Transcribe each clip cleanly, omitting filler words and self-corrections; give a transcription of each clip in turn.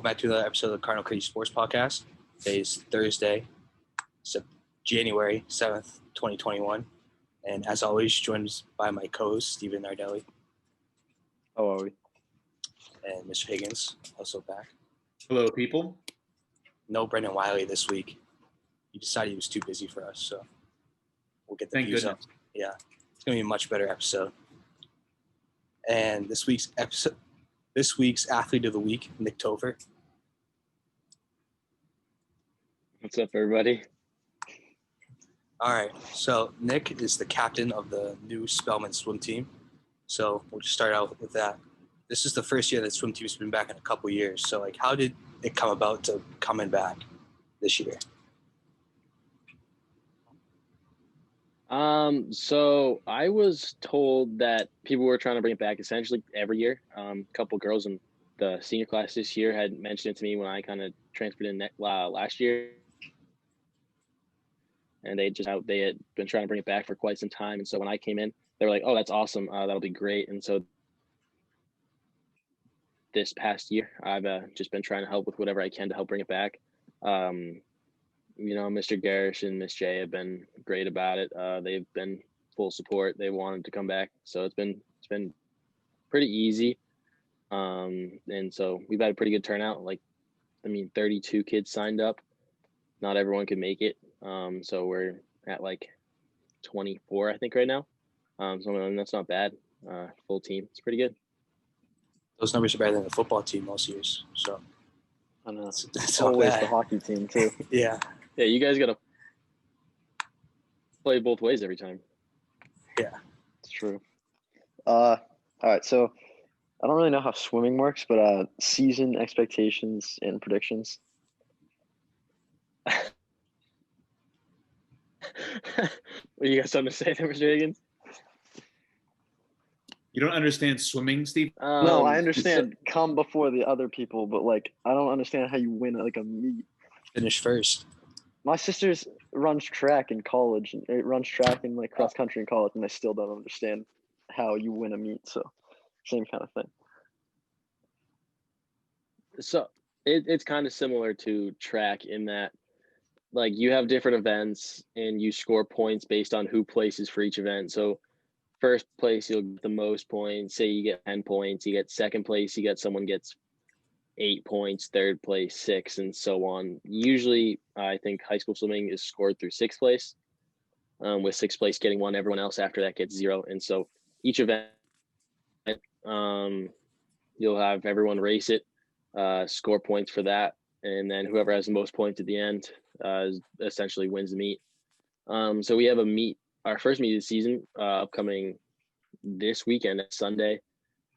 back to the episode of the Cardinal Crazy Sports Podcast. Today is Thursday, January 7th, 2021. And as always, joined by my co-host, Stephen Nardelli. How are we? And Mr. Higgins, also back. Hello, people. No Brendan Wiley this week. He decided he was too busy for us, so we'll get the Thank views goodness. up. Yeah, it's going to be a much better episode. And this week's athlete of the week, Nick Toepfer. What's up, everybody? All right, so Nick is the captain of the new Spellman Swim Team. So we'll just start out with that. This is the first year that swim team's been back in a couple years. So, how did it come about to coming back this year? So I was told that people were trying to bring it back essentially every year. A couple girls in the senior class this year had mentioned it to me when I kind of transferred in last year. And they had been trying to bring it back for quite some time. And so when I came in, they were like, "Oh, that's awesome. That'll be great." And so this past year, I've just been trying to help with whatever I can to help bring it back. Mr. Garish and Miss J have been great about it. They've been full support. They wanted to come back. So it's been pretty easy. And so we've had a pretty good turnout. 32 kids signed up. Not everyone could make it. So we're at 24, I think, right now. So that's not bad. Full team. It's pretty good. Those numbers are better than the football team most years. So I know. it's always the hockey team too. Yeah. Yeah, you guys gotta play both ways every time. Yeah. It's true. All right, so I don't really know how swimming works, but season expectations and predictions. What, you got something to say there, Mr. Higgins? You don't understand swimming, Steve? No, I understand come before the other people, but I don't understand how you win a meet. Finish first. My sister's runs track in college. It runs track in cross country in college, and I still don't understand how you win a meet. So, same kind of thing. So it's kind of similar to track in that, you have different events and you score points based on who places for each event. So first place, you'll get the most points. Say you get 10 points. You get second place, someone gets 8 points, third place 6, and so on. Usually, I think high school swimming is scored through sixth place, with sixth place getting 1. Everyone else after that gets 0. And so each event, you'll have everyone race it, score points for that, and then whoever has the most points at the end essentially wins the meet. So we have a meet, our first meet of the season, upcoming this weekend, Sunday.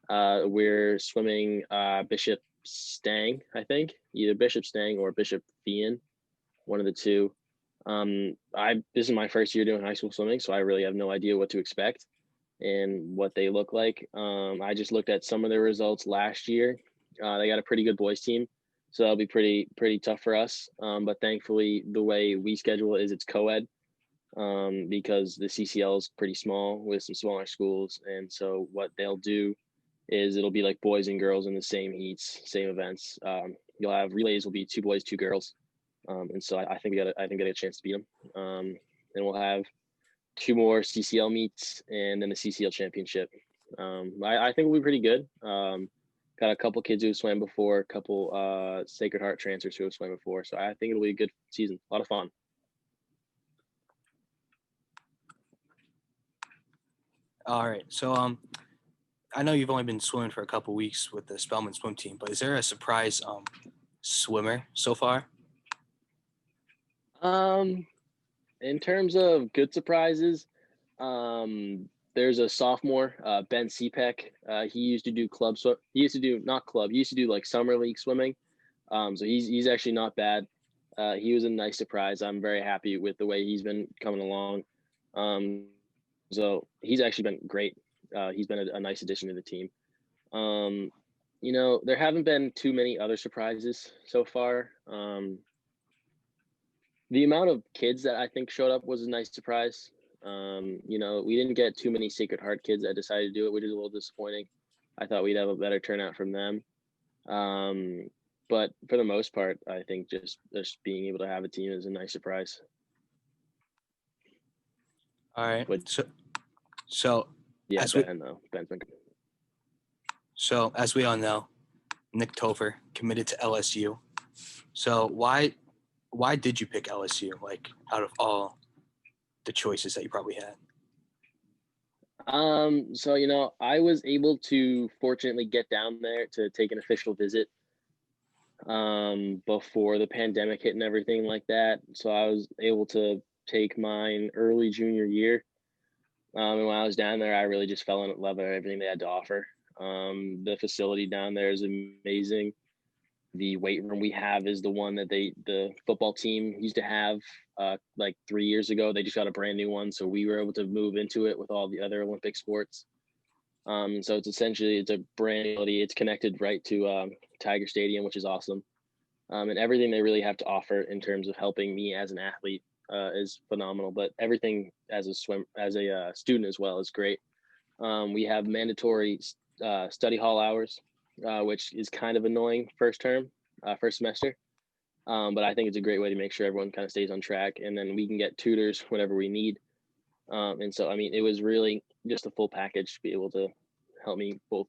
We're swimming Bishop Stang, I think, either Bishop Stang or Bishop Fian, one of the two. This is my first year doing high school swimming, so I really have no idea what to expect and what they look like. I just looked at some of their results last year. They got a pretty good boys team, so that'll be pretty tough for us. But thankfully, the way we schedule it is it's co-ed, because the CCL is pretty small with some smaller schools. And so what they'll do is it'll be like boys and girls in the same heats, same events. You'll have relays will be 2 boys, 2 girls. And so I think we got a chance to beat them. And we'll have 2 more CCL meets and then the CCL championship. I think we'll be pretty good. Got a couple kids who have swam before, a couple Sacred Heart transfers who have swam before. So I think it'll be a good season. A lot of fun. All right. So I know you've only been swimming for a couple weeks with the Spellman Swim Team, but is there a surprise swimmer so far? In terms of good surprises, there's a sophomore, Ben Cepek. He used to do he used to do summer league swimming. So he's actually not bad. He was a nice surprise. I'm very happy with the way he's been coming along. So he's actually been great. He's been a nice addition to the team. There haven't been too many other surprises so far. The amount of kids that I think showed up was a nice surprise. We didn't get too many Sacred Heart kids that decided to do it, which is a little disappointing. I thought we'd have a better turnout from them. But for the most part, I think just being able to have a team is a nice surprise. All right. But- So Yeah, As we- Ben, though. Ben's been good. So as we all know, Nick Toepfer committed to LSU. So why did you pick LSU? Like out of all the choices that you probably had. So I was able to fortunately get down there to take an official visit before the pandemic hit and everything like that. So I was able to take mine early junior year. And when I was down there, I really just fell in love with everything they had to offer. The facility down there is amazing. The weight room we have is the one that the football team used to have like 3 years ago. They just got a brand new one, so we were able to move into it with all the other Olympic sports. So it's a brand new facility. It's connected right to Tiger Stadium, which is awesome. And everything they really have to offer in terms of helping me as an athlete is phenomenal. But everything as a student as well is great. We have mandatory study hall hours, which is kind of annoying first semester. But I think it's a great way to make sure everyone kind of stays on track, and then we can get tutors whenever we need. And so, I mean, it was really just a full package to be able to help me both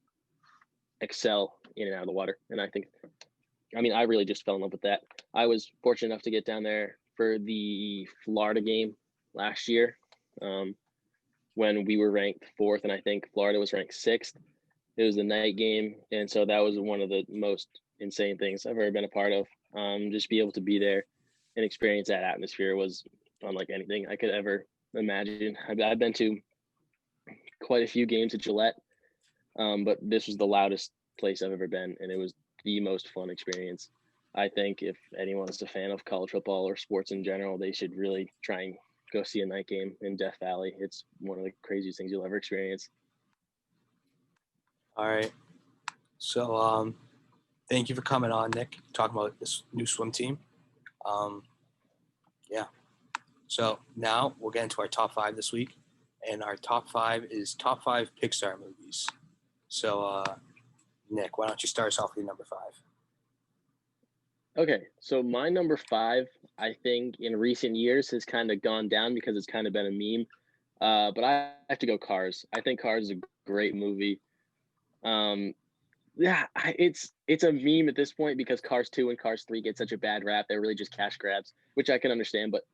excel in and out of the water. And I really just fell in love with that. I was fortunate enough to get down there for the Florida game last year, when we were ranked 4th, and I think Florida was ranked 6th. It was the night game, and so that was one of the most insane things I've ever been a part of. Just be able to be there and experience that atmosphere was unlike anything I could ever imagine. I've been to quite a few games at Gillette, but this was the loudest place I've ever been, and it was the most fun experience. I think if anyone is a fan of college football or sports in general, they should really try and go see a night game in Death Valley. It's one of the craziest things you'll ever experience. All right. So thank you for coming on, Nick, talking about this new swim team. Yeah. So now we'll get into our top 5 this week. And our top 5 is top 5 Pixar movies. So Nick, why don't you start us off with your number 5? Okay, so my number 5, I think in recent years has kind of gone down because it's kind of been a meme. But I have to go Cars. I think Cars is a great movie. It's a meme at this point because Cars 2 and Cars 3 get such a bad rap. They're really just cash grabs, which I can understand. But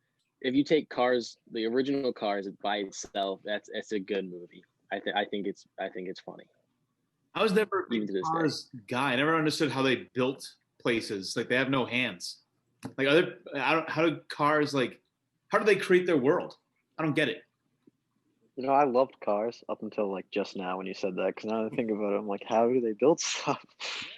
if you take Cars, the original Cars by itself, it's a good movie. I think it's funny. I was never a Even big to this day. Cars guy. I never understood how they built places. Like they have no hands. Like how do cars how do they create their world? I don't get it. I loved Cars up until like just now when you said that. Because now that I think about it, I'm like, how do they build stuff?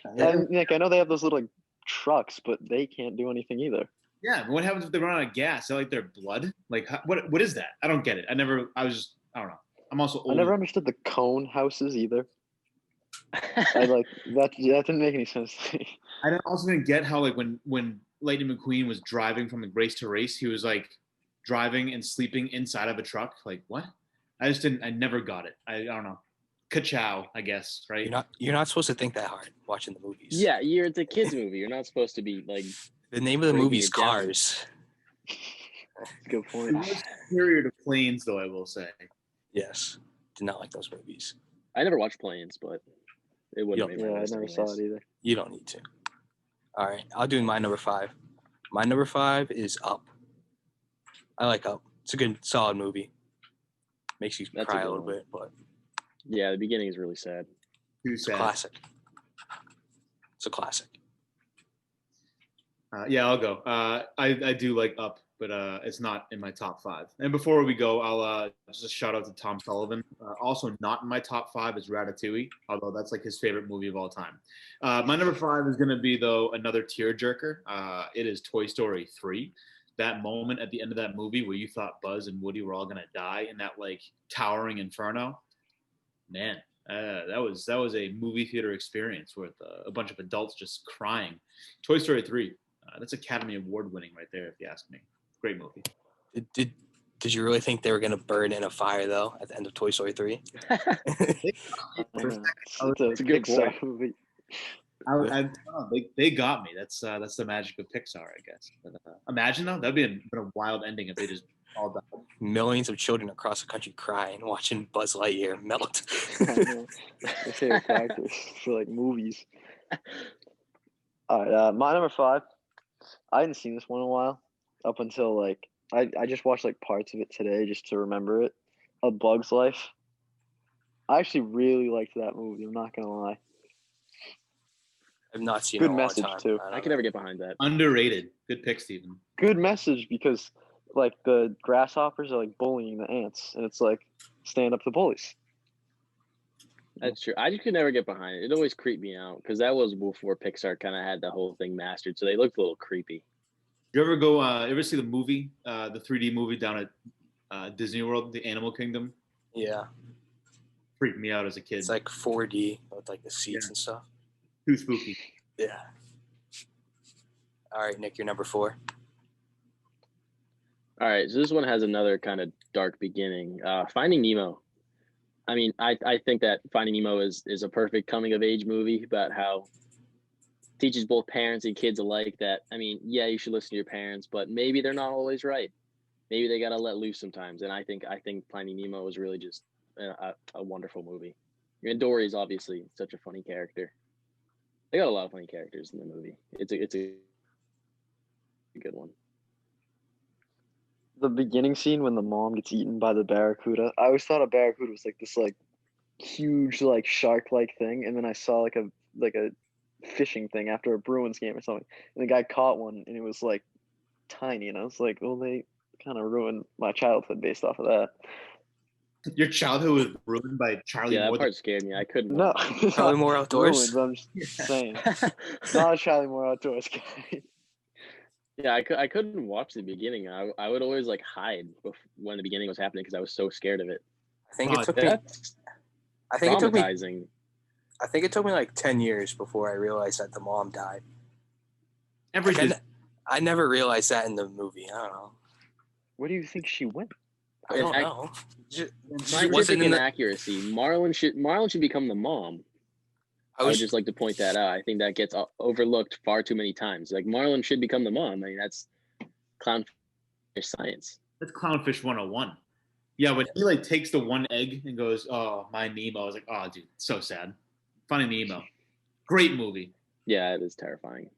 And Nick, I know they have those little trucks, but they can't do anything either. Yeah, but what happens if they run out of gas? Is that like their blood? Like what is that? I don't get it. I don't know. I'm also old. I never understood the cone houses either. I like that didn't make any sense to me. I also didn't get how like when Lightning McQueen was driving from like race to race, he was like driving and sleeping inside of a truck. Like what? I never got it. I don't know. Ka-chow, I guess, right? You're not supposed to think that hard watching the movies. Yeah, it's a kids movie. You're not supposed to be like. The name of the breaking movie is it down. Cars. That's a good It point. was superior to Planes, though, I will say. Yes. Did not like those movies. I never watched Planes, but it wouldn't. Yeah, make my I list never saw anyways. it either. You don't need to. All right. I'll do my number 5. My number 5 is Up. I like Up. It's a good, solid movie. Makes you That's a cry a good little one. bit, but Yeah, the beginning is really sad. Too it's a sad. classic. It's a classic. Yeah, I'll go. I do like Up, but it's not in my top 5. And before we go, I'll just a shout out to Tom Sullivan. Also not in my top 5 is Ratatouille, although that's like his favorite movie of all time. My number 5 is going to be, though, another tearjerker. It is Toy Story 3. That moment at the end of that movie where you thought Buzz and Woody were all going to die in that like towering inferno. Man, that was a movie theater experience with a bunch of adults just crying. Toy Story 3. That's Academy Award winning right there, if you ask me. Great movie. Did you really think they were going to burn in a fire, though, at the end of Toy Story 3? It's a good Pixar movie. I don't know, they got me. That's the magic of Pixar, I guess. But, imagine though, that'd been a wild ending if they just all died. Millions of children across the country crying watching Buzz Lightyear melt. I know. My favorite characters for like movies. All right, my number 5. I hadn't seen this one in a while. Up until like I just watched like parts of it today just to remember it. A Bug's Life. I actually really liked that movie. I'm not gonna lie. I've not seen Good it in a long message, time. too. I can never get behind that. Underrated. Good pick, Steven. Good message because like the grasshoppers are like bullying the ants, and it's like stand up to bullies. That's true. I just could never get behind it. It always creeped me out because that was before Pixar kind of had the whole thing mastered, so they looked a little creepy. You ever go? Ever see the movie, the 3D movie down at Disney World, the Animal Kingdom? Yeah, Freaked me out as a kid. it's like 4D with like the seats and stuff. Too spooky. Yeah. All right, Nick, you're number 4. All right, so this one has another kind of dark beginning. Finding Nemo. I mean, I think that Finding Nemo is a perfect coming of age movie about how it teaches both parents and kids alike that, I mean, yeah, you should listen to your parents, but maybe they're not always right. Maybe they got to let loose sometimes. And I think Finding Nemo is really just a wonderful movie. And Dory is obviously such a funny character. They got a lot of funny characters in the movie. It's a good one. The beginning scene when the mom gets eaten by the barracuda. I always thought a barracuda was like this like huge like shark like thing, and then I saw like a fishing thing after a Bruins game or something, and the guy caught one and it was like tiny, and I was like, well, they kind of ruined my childhood based off of that. Your childhood was ruined by Charlie Yeah, that Moore. part scared me. I couldn't. No, Probably more outdoors. ruined, but I'm just saying, not a Charlie Moore Outdoors guy. Yeah, I couldn't watch the beginning. I would always like hide when the beginning was happening because I was so scared of it. I think it took me. That's I think it took me. traumatizing. I think it took me like 10 years before I realized that the mom died. Every Like, Disney- I never realized that in the movie. I don't know. Where do you think she went? I don't I- know. She Scientific wasn't in the. inaccuracy. Marlon should become the mom. I would just like to point that out. I think that gets overlooked far too many times. Like Marlon should become the mom. I mean, that's clownfish science. That's Clownfish 101. Yeah, when he like takes the one egg and goes, "Oh, my Nemo," I was like, "Oh, dude, so sad." Finding Nemo, great movie. Yeah, it is terrifying.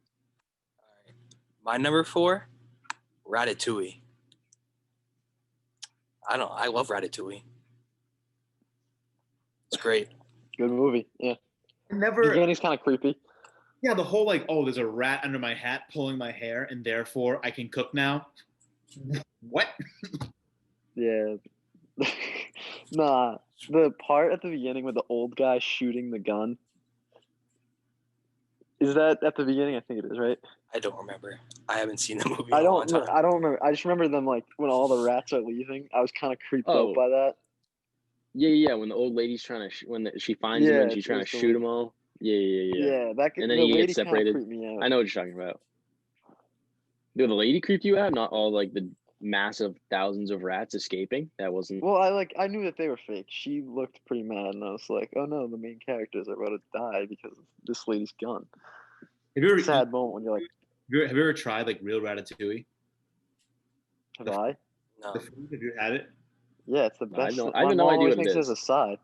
My number 4, Ratatouille. I don't know. I love Ratatouille. It's great. Good movie. Yeah. Never. Beginning's kind of creepy. Yeah, the whole like, oh, there's a rat under my hat pulling my hair, and therefore I can cook now. What? Yeah. Nah. The part at the beginning with the old guy shooting the gun. Is that at the beginning? I think it is, right? I don't remember. I haven't seen the movie in I a long don't. time. I don't remember. I just remember them like when all the rats are leaving. I was kind of creeped Oh. out by that. Yeah. When the old lady's trying to, she finds him Yeah, and she's trying to it's the shoot them all. Yeah. Yeah, that And then the he gets lady kind of separated. creeped me out. I know what you're talking about. Did the lady creep you out? Not all like the massive thousands of rats escaping. That wasn't. Well, I knew that they were fake. She looked pretty mad, and I was like, oh no, the main characters are about to die because of this lady's gun. Have you ever Sad moment when you're like, have you ever tried like real ratatouille? have I? No. The food, have you had it? Yeah, it's the I best. know- My I have no mom idea always what it makes it as is. a side.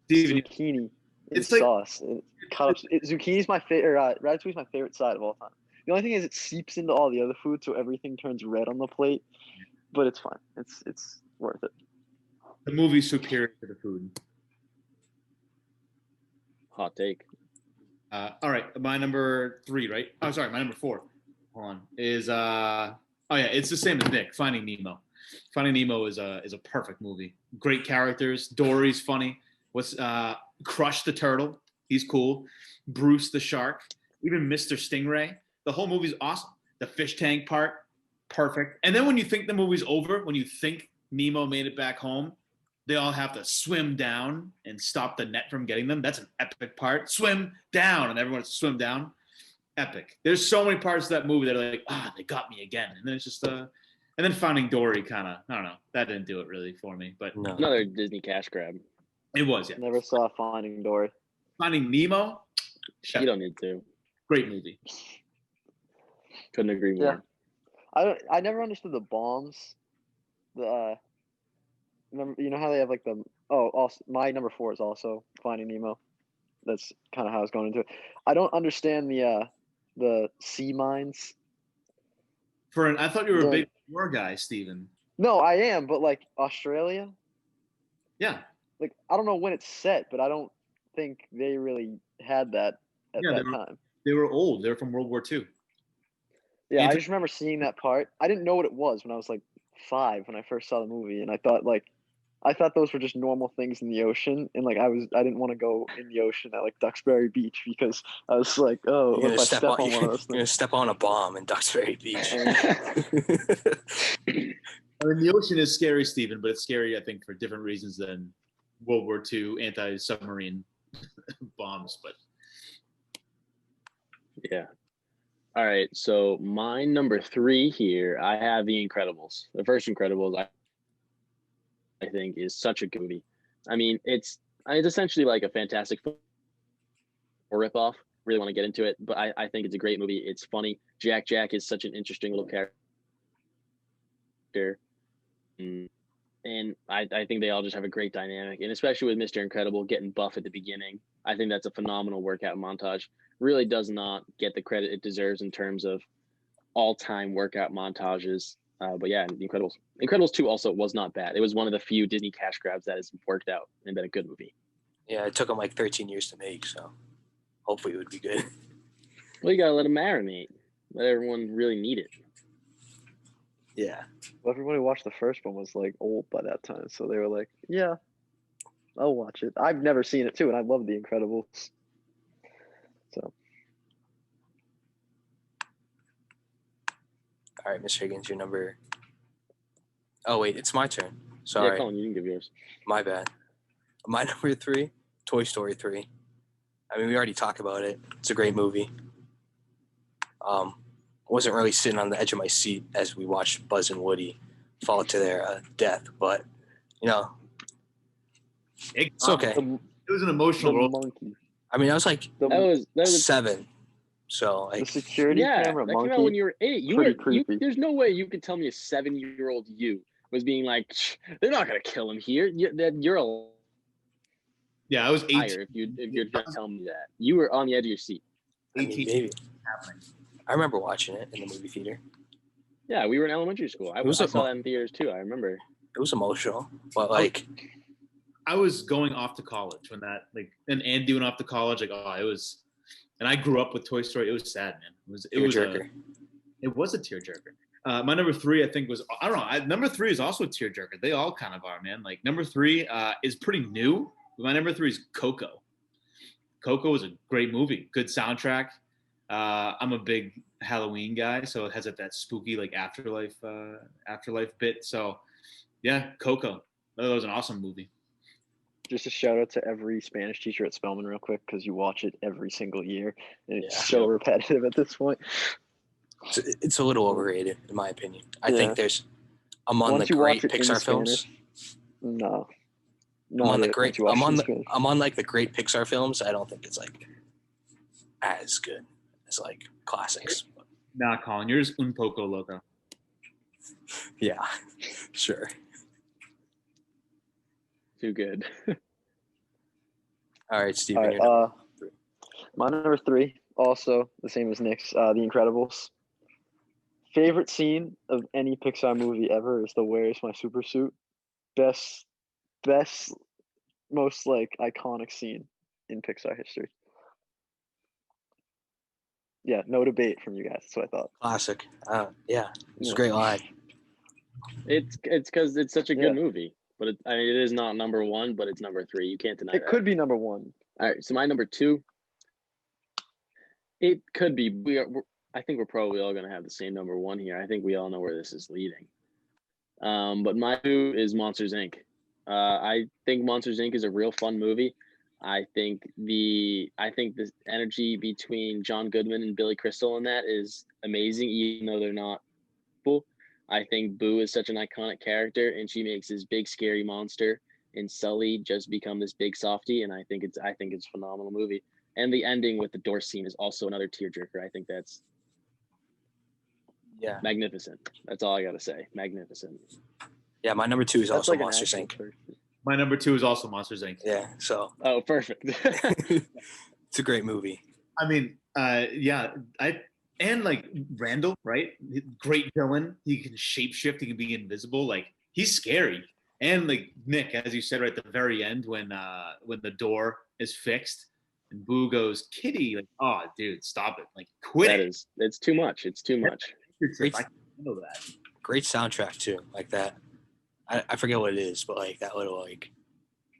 Steven, Zucchini and It's like- sauce. And cut up. Zucchini's my favorite. Ratatouille's my favorite side of all time. The only thing is it seeps into all the other food, so everything turns red on the plate. But it's fine. It's worth it. the movie's superior to the food. Hot take. All right, my number 3, right? Oh, sorry, my number 4. Hold on. Is oh yeah, it's the same as Nick. Finding Nemo. Finding Nemo is a perfect movie. Great characters. Dory's funny. What's Crush the turtle? He's cool. Bruce the shark. Even Mr. Stingray. The whole movie's awesome. The fish tank part, perfect. And then when you think the movie's over, when you think Nemo made it back home, they all have to swim down and stop the net from getting them. That's an epic part. Swim down, and everyone has to swim down. Epic. There's so many parts of that movie that are like, they got me again. And then it's just and then Finding Dory kind of, I don't know, that didn't do it really for me, but No. Another Disney cash grab. it was, yeah. Never saw Finding Dory. Finding Nemo, Chef. You don't need to. Great movie. Couldn't agree more. I never understood the bombs. The remember, you know how they have like the also my number 4 is also Finding Nemo. That's kind of how I was going into it. I don't understand the sea mines. I thought you were a The- big war guy, Steven. No, I am, but like Australia, Yeah. like I don't know when it's set, but I don't think they really had that at Yeah, that time. They were old. They were from World War II. Yeah, I Anti- just remember seeing that part. I didn't know what it was when I was like 5 when I first saw the movie, and I thought those were just normal things in the ocean, and like I didn't want to go in the ocean at like Duxbury Beach because I was like, oh, You're what gonna if I step step on. on one of those You're gonna things? step on a bomb in Duxbury Beach. I mean, the ocean is scary, Steven, but it's scary, I think, for different reasons than World War II anti-submarine bombs. But Yeah. All right. So my number 3 here, I have The Incredibles. The first Incredibles, I think, is such a good movie. I mean, it's essentially like a Fantastic Four ripoff. Really want to get into it, but I think it's a great movie. It's funny. Jack is such an interesting little character. And I think they all just have a great dynamic, and especially with Mr. Incredible getting buff at the beginning. I think that's a phenomenal workout montage. Really does not get the credit it deserves in terms of all-time workout montages. But yeah, Incredibles. Incredibles 2 also was not bad. It was one of the few Disney cash grabs that has worked out and been a good movie. Yeah, it took them like 13 years to make, so hopefully it would be good. Well, you gotta let them marinate. Let everyone really need it. Yeah. Well, everybody who watched the first one was like old by that time, so they were like, yeah, I'll watch it. I've never seen it too, and I love The Incredibles. So All right, Mr. Higgins, your number. Oh wait, it's my turn. Sorry, Yeah, Colin, you can give yours. my bad. My number 3, Toy Story 3. I mean, we already talked about it. It's a great movie. Wasn't really sitting on the edge of my seat as we watched Buzz and Woody fall to their death, but you know, it's okay. the it was an emotional roller. monkey, I mean, I was like the, That was 7, so the like security camera that came out when monkey. you were 8. Pretty creepy. There's no way you could tell me a 7-year-old you was being like, they're not gonna kill him here. You're a Yeah, I was 18. liar if you're just telling me that. You were on the edge of your seat. I mean, 18 maybe. happening. I remember watching it in the movie theater. Yeah, we were in elementary school. I saw that in theaters too. I remember. It was emotional, but like, I was going off to college when that and Andy went off to college. Like, oh, it was, and I grew up with Toy Story. It was sad, man. It was a tearjerker. My number 3, I think, was, I don't know. Number 3 is also a tearjerker. They all kind of are, man. Like, number 3 is pretty new. My number 3 is Coco. Coco was a great movie. Good soundtrack. I'm a big Halloween guy, so it has that spooky like afterlife bit. So yeah, Coco. That was an awesome movie. Just a shout out to every Spanish teacher at Spellman real quick, because you watch it every single year, and it's Yeah. so repetitive at this point. it's a little overrated in my opinion. I think there's among Once the you watch great it in Pixar films. No. I'm on the Once great. you watch I'm it on in the. Spanish. I'm on like the great Pixar films. I don't think it's like as good as like classics. Nah, Colin, you're just un poco loco. Yeah, sure. Too good. All right, Steven. All right, your number 3. my number 3, also the same as Nick's, The Incredibles. Favorite scene of any Pixar movie ever is the "Where's My Super Suit?" Best, most like iconic scene in Pixar history. Yeah, no debate from you guys. That's what I thought. Classic. Yeah, it's Yeah. a great line. It's because it's such a Yeah. good movie, but it is not number 1, but it's number 3. You can't deny It that. could be number 1. All right, so my number 2. It could be. I think we're probably all gonna have the same number 1 here. I think we all know where this is leading. But my 2 is Monsters Inc. I think Monsters Inc. is a real fun movie. I think the energy between John Goodman and Billy Crystal in that is amazing, even though they're not people. I think Boo is such an iconic character, and she makes this big scary monster, and Sully just become this big softie, and I think it's a phenomenal movie. And the ending with the door scene is also another tearjerker. I think that's Yeah. magnificent. That's all I got to say. Magnificent. Yeah, my number 2 is That's also like an Monsters actual Inc. person. My number 2 is also Monsters Inc. Yeah, so Oh, perfect. it's a great movie. I mean, and like Randall, right? Great villain. He can shapeshift. He can be invisible. Like he's scary. And like Nick, as you said right at the very end, when the door is fixed and Boo goes, "Kitty," like, oh, dude, stop it! Like, quit it. It's too much. It's too much. I can handle that. Great soundtrack too, like that. I forget what it is, but like that little like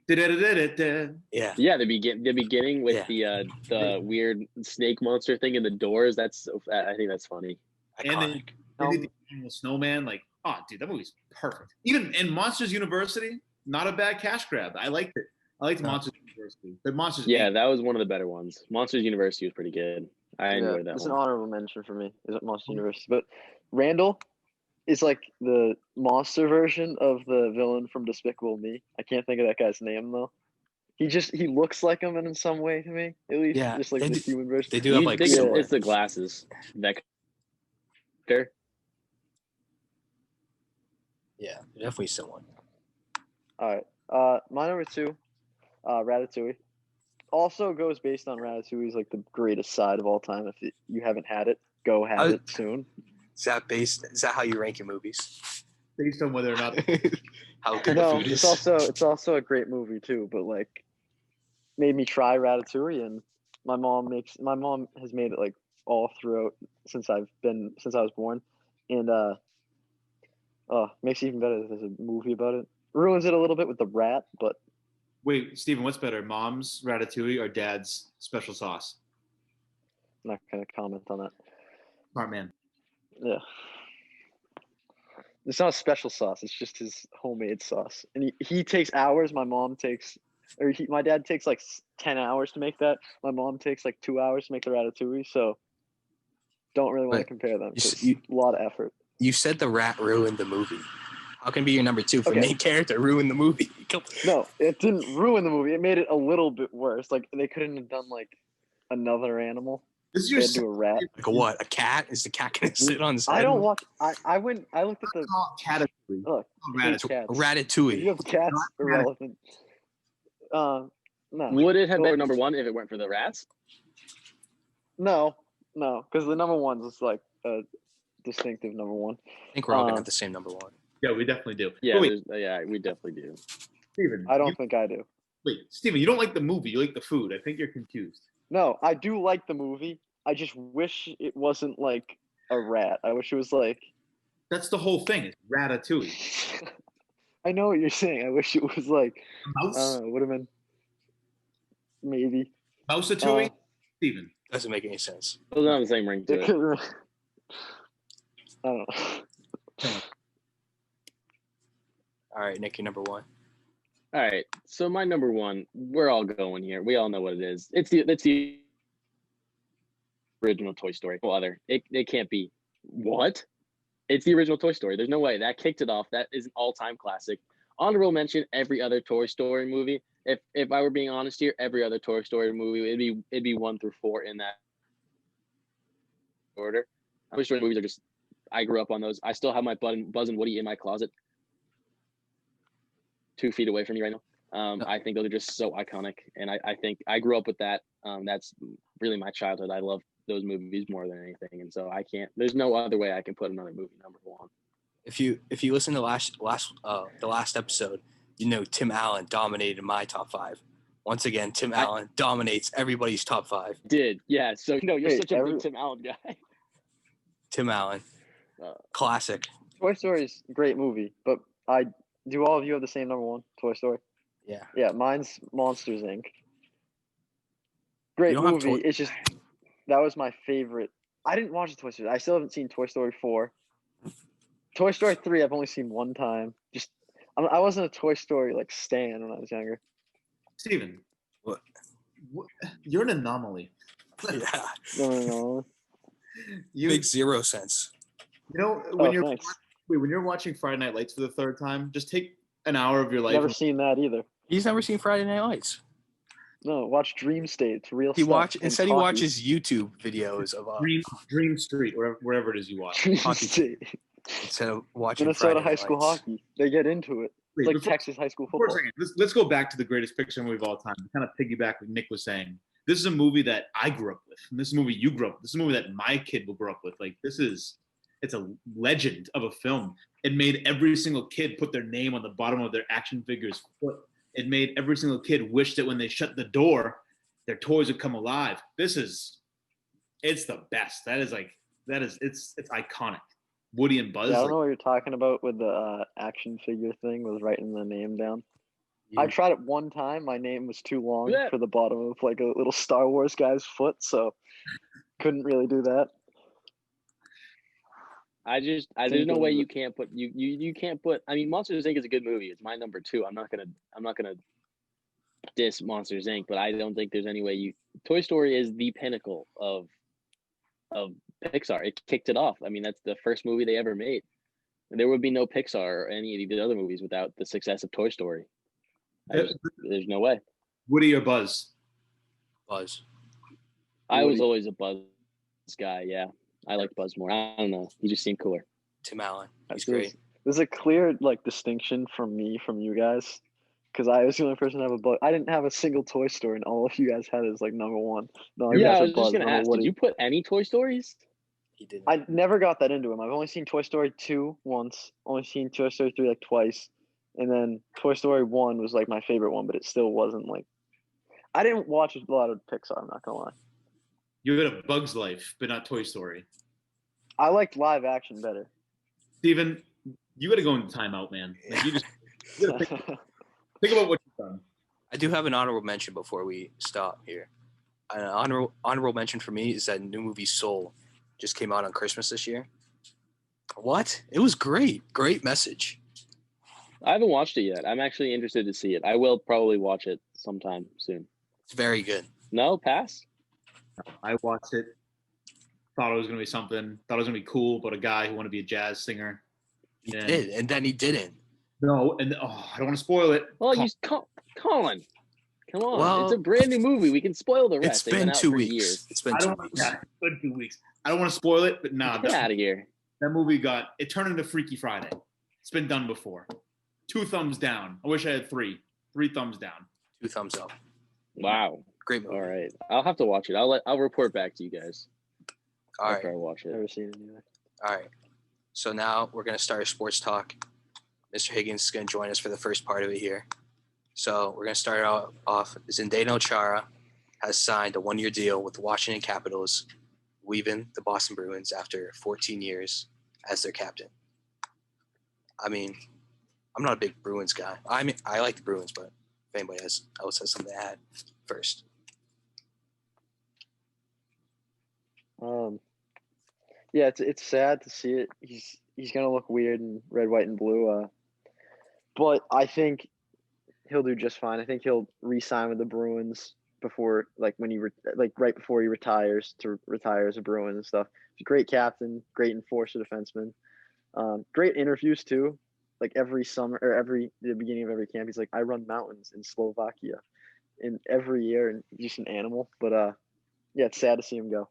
yeah. Yeah, the beginning with the weird snake monster thing in the doors. I think that's funny. Iconic. And then the snowman, like, oh, dude, that movie's perfect. Even in Monsters University, not a bad cash grab. I liked it. I liked Monsters University. But Monsters. Yeah, that was one of the better ones. Monsters University was pretty good. I enjoyed that It's one. an honorable mention for me. Is it Monster University? But Randall is like the monster version of the villain from Despicable Me. I can't think of that guy's name though. He looks like him in some way to me, at least. Yeah, Just like the human version. They do have like think similar. it's the glasses. Vector. Yeah, definitely similar. All right. My number 2, Ratatouille. Also goes based on Ratatouille's like the greatest side of all time. If you haven't had it, go have it soon. Is that how you rank your movies? Based on whether or not How good No, the food is? it's also a great movie too. But like, made me try Ratatouille, and my mom has made it like all throughout since I was born, and makes it even better that there's a movie about it. Ruins it a little bit with the rat, but wait, Steven, what's better, Mom's Ratatouille or Dad's special sauce? I'm not gonna comment on that. Smart man. Yeah. It's not a special sauce. It's just his homemade sauce. And he takes hours. My dad takes like 10 hours to make that. My mom takes like 2 hours to make the ratatouille. So don't really want to compare them. It's a lot of effort. You said the rat ruined the movie. How can it be your number 2 for Okay. main character ruined the movie? No, it didn't ruin the movie. It made it a little bit worse. Like they couldn't have done like another animal. This is They your had to do a rat. Like a what? A cat? Is the cat gonna sit on his head? I don't watch. I looked at the. Catatouille. Look, Ratatouille. cats. Ratatouille. You have cats irrelevant. No. Would it have been number 1 if it weren't for the rats? No, because the number 1 is like a distinctive number 1. I think we're all gonna have the same number 1. Yeah, we definitely do. Yeah, Wait, we definitely do. Steven. I don't think I do. Wait, Steven, you don't like the movie. You like the food. I think you're confused. No, I do like the movie. I just wish it wasn't like a rat. I wish it was like. That's the whole thing. It's Ratatouille. I know what you're saying. I wish it was like. Mouse? Would have been. Maybe. Mouse-atouille? Steven. Doesn't make any sense. Those are on the same ring to it. I don't know. All right, Nick, you're number 1. All right. So my number 1, we're all going here. We all know what it is. It's the original Toy Story. No other. It can't be. What? It's the original Toy Story. There's no way. That kicked it off. That is an all-time classic. Honorable mention, every other Toy Story movie. If I were being honest here, every other Toy Story movie, it'd be 1 through 4 in that order. Toy Story movies are just, I grew up on those. I still have my Buzz and Woody in my closet, 2 feet away from me right now. I think those are just so iconic, and I think I grew up with that. That's really my childhood. I love those movies more than anything, and so I can't. There's no other way I can put another movie number 1. If you listen to the last episode, you know Tim Allen dominated my top 5. Once again, Tim Allen dominates everybody's top 5. Did yeah. So you're Wait, such a big Tim Allen guy. Tim Allen, classic. Toy Story is a great movie, but do all of you have the same number 1, Toy Story? Yeah. Yeah, mine's Monsters Inc. Great You don't have movie. It's just that was my favorite. I didn't watch Toy Story. I still haven't seen Toy Story 4. Toy Story 3, I've only seen 1 time. Just I wasn't a Toy Story like stan when I was younger. Steven. What? You're an anomaly. Yeah. No. Makes 0 sense. You know, when Thanks. you're watching Friday Night Lights for the 3rd time, just take an hour of your life. Never seen that either. He's never seen Friday Night Lights. No, watch Dream State. It's real He stuff. and instead he hockey. watches YouTube videos of Dream Street, wherever it is you watch. Dream hockey. State. instead of watching Minnesota Friday high Night school Lights. hockey. They get into it. Wait, Like before- Texas high school For a football. second, let's go back to the greatest Pixar movie of all time. Kind of piggyback what Nick was saying. This is a movie that I grew up with. And this is a movie you grew up with. This is a movie that my kid will grow up with. Like it's a legend of a film. It made every single kid put their name on the bottom of their action figure's foot. It made every single kid wish that when they shut the door, their toys would come alive. It's the best. It's iconic. Woody and Buzz. Yeah, I don't like, know what you're talking about with the action figure thing with writing the name down. I Yeah. tried it one time. My name was too long Yeah. for the bottom of like a little Star Wars guy's foot, so couldn't really do that. There's no way you can't put you can't put. I mean, Monsters Inc. is a good movie. It's my number 2. I'm not gonna diss Monsters Inc. But I don't think there's any way you. Toy Story is the pinnacle of Pixar. It kicked it off. I mean, that's the first movie they ever made. There would be no Pixar or any of the other movies without the success of Toy Story. There's no way. Woody or Buzz. Buzz. I was Woody. always a Buzz guy. Yeah, I like Buzz more. I don't know. He just seemed cooler. Tim Allen. He's There's- great. There's a clear like distinction from you guys, because I was the only person to have a Buzz. I didn't have a single Toy Story, and all of you guys had it as like number 1. No, you Yeah, guys I had was just Buzz, gonna I'm a ask. Did Woody. you put any Toy Stories? He didn't. I never got that into him. I've only seen Toy Story 2 once. Only seen Toy Story 3 like twice, and then Toy Story 1 was like my favorite one, but it still wasn't like. I didn't watch a lot of Pixar. I'm not gonna lie. You had a Bug's Life, but not Toy Story. I liked live action better. Steven, you got to go into timeout, man. Like, you gotta think about what you've done. I do have an honorable mention before we stop here. An honorable mention for me is that new movie Soul just came out on Christmas this year. What? It was great. Great message. I haven't watched it yet. I'm actually interested to see it. I will probably watch it sometime soon. It's very good. No, pass. I watched it. Thought it was gonna be something. Thought it was gonna be cool about a guy who wanted to be a jazz singer. He Yeah. did, and then he didn't. No, and I don't want to spoil it. Well, Colin, come on. Well, it's a brand new movie. We can spoil the rest. It's They've been out 2 for weeks. years. It's been I 2 don't. weeks. Yeah, it's been 2 weeks. I don't want to spoil it, but nah, Get out of here. that movie turned into Freaky Friday. It's been done before. 2 thumbs down. I wish I had 3. 3 thumbs down. 2 thumbs up. Wow. Great movie. All right. I'll have to watch it. I'll report back to you guys All right. after I watch it. Never seen it either. All right. So now we're going to start a sports talk. Mr. Higgins is going to join us for the first part of it here. So we're going to start out off. Zdeno Chara has signed a 1-year deal with the Washington Capitals, leaving the Boston Bruins after 14 years as their captain. I mean, I'm not a big Bruins guy. I mean, I like the Bruins, but if anybody else has something to add first. Yeah, it's sad to see it. He's gonna look weird in red, white, and blue. But I think he'll do just fine. I think he'll re-sign with the Bruins before, like when right before he retires to retire as a Bruin and stuff. He's a great captain, great enforcer defenseman, great interviews too. Like every summer or the beginning of every camp, he's like, I run mountains in Slovakia, in every year, and he's just an animal. But yeah, it's sad to see him go.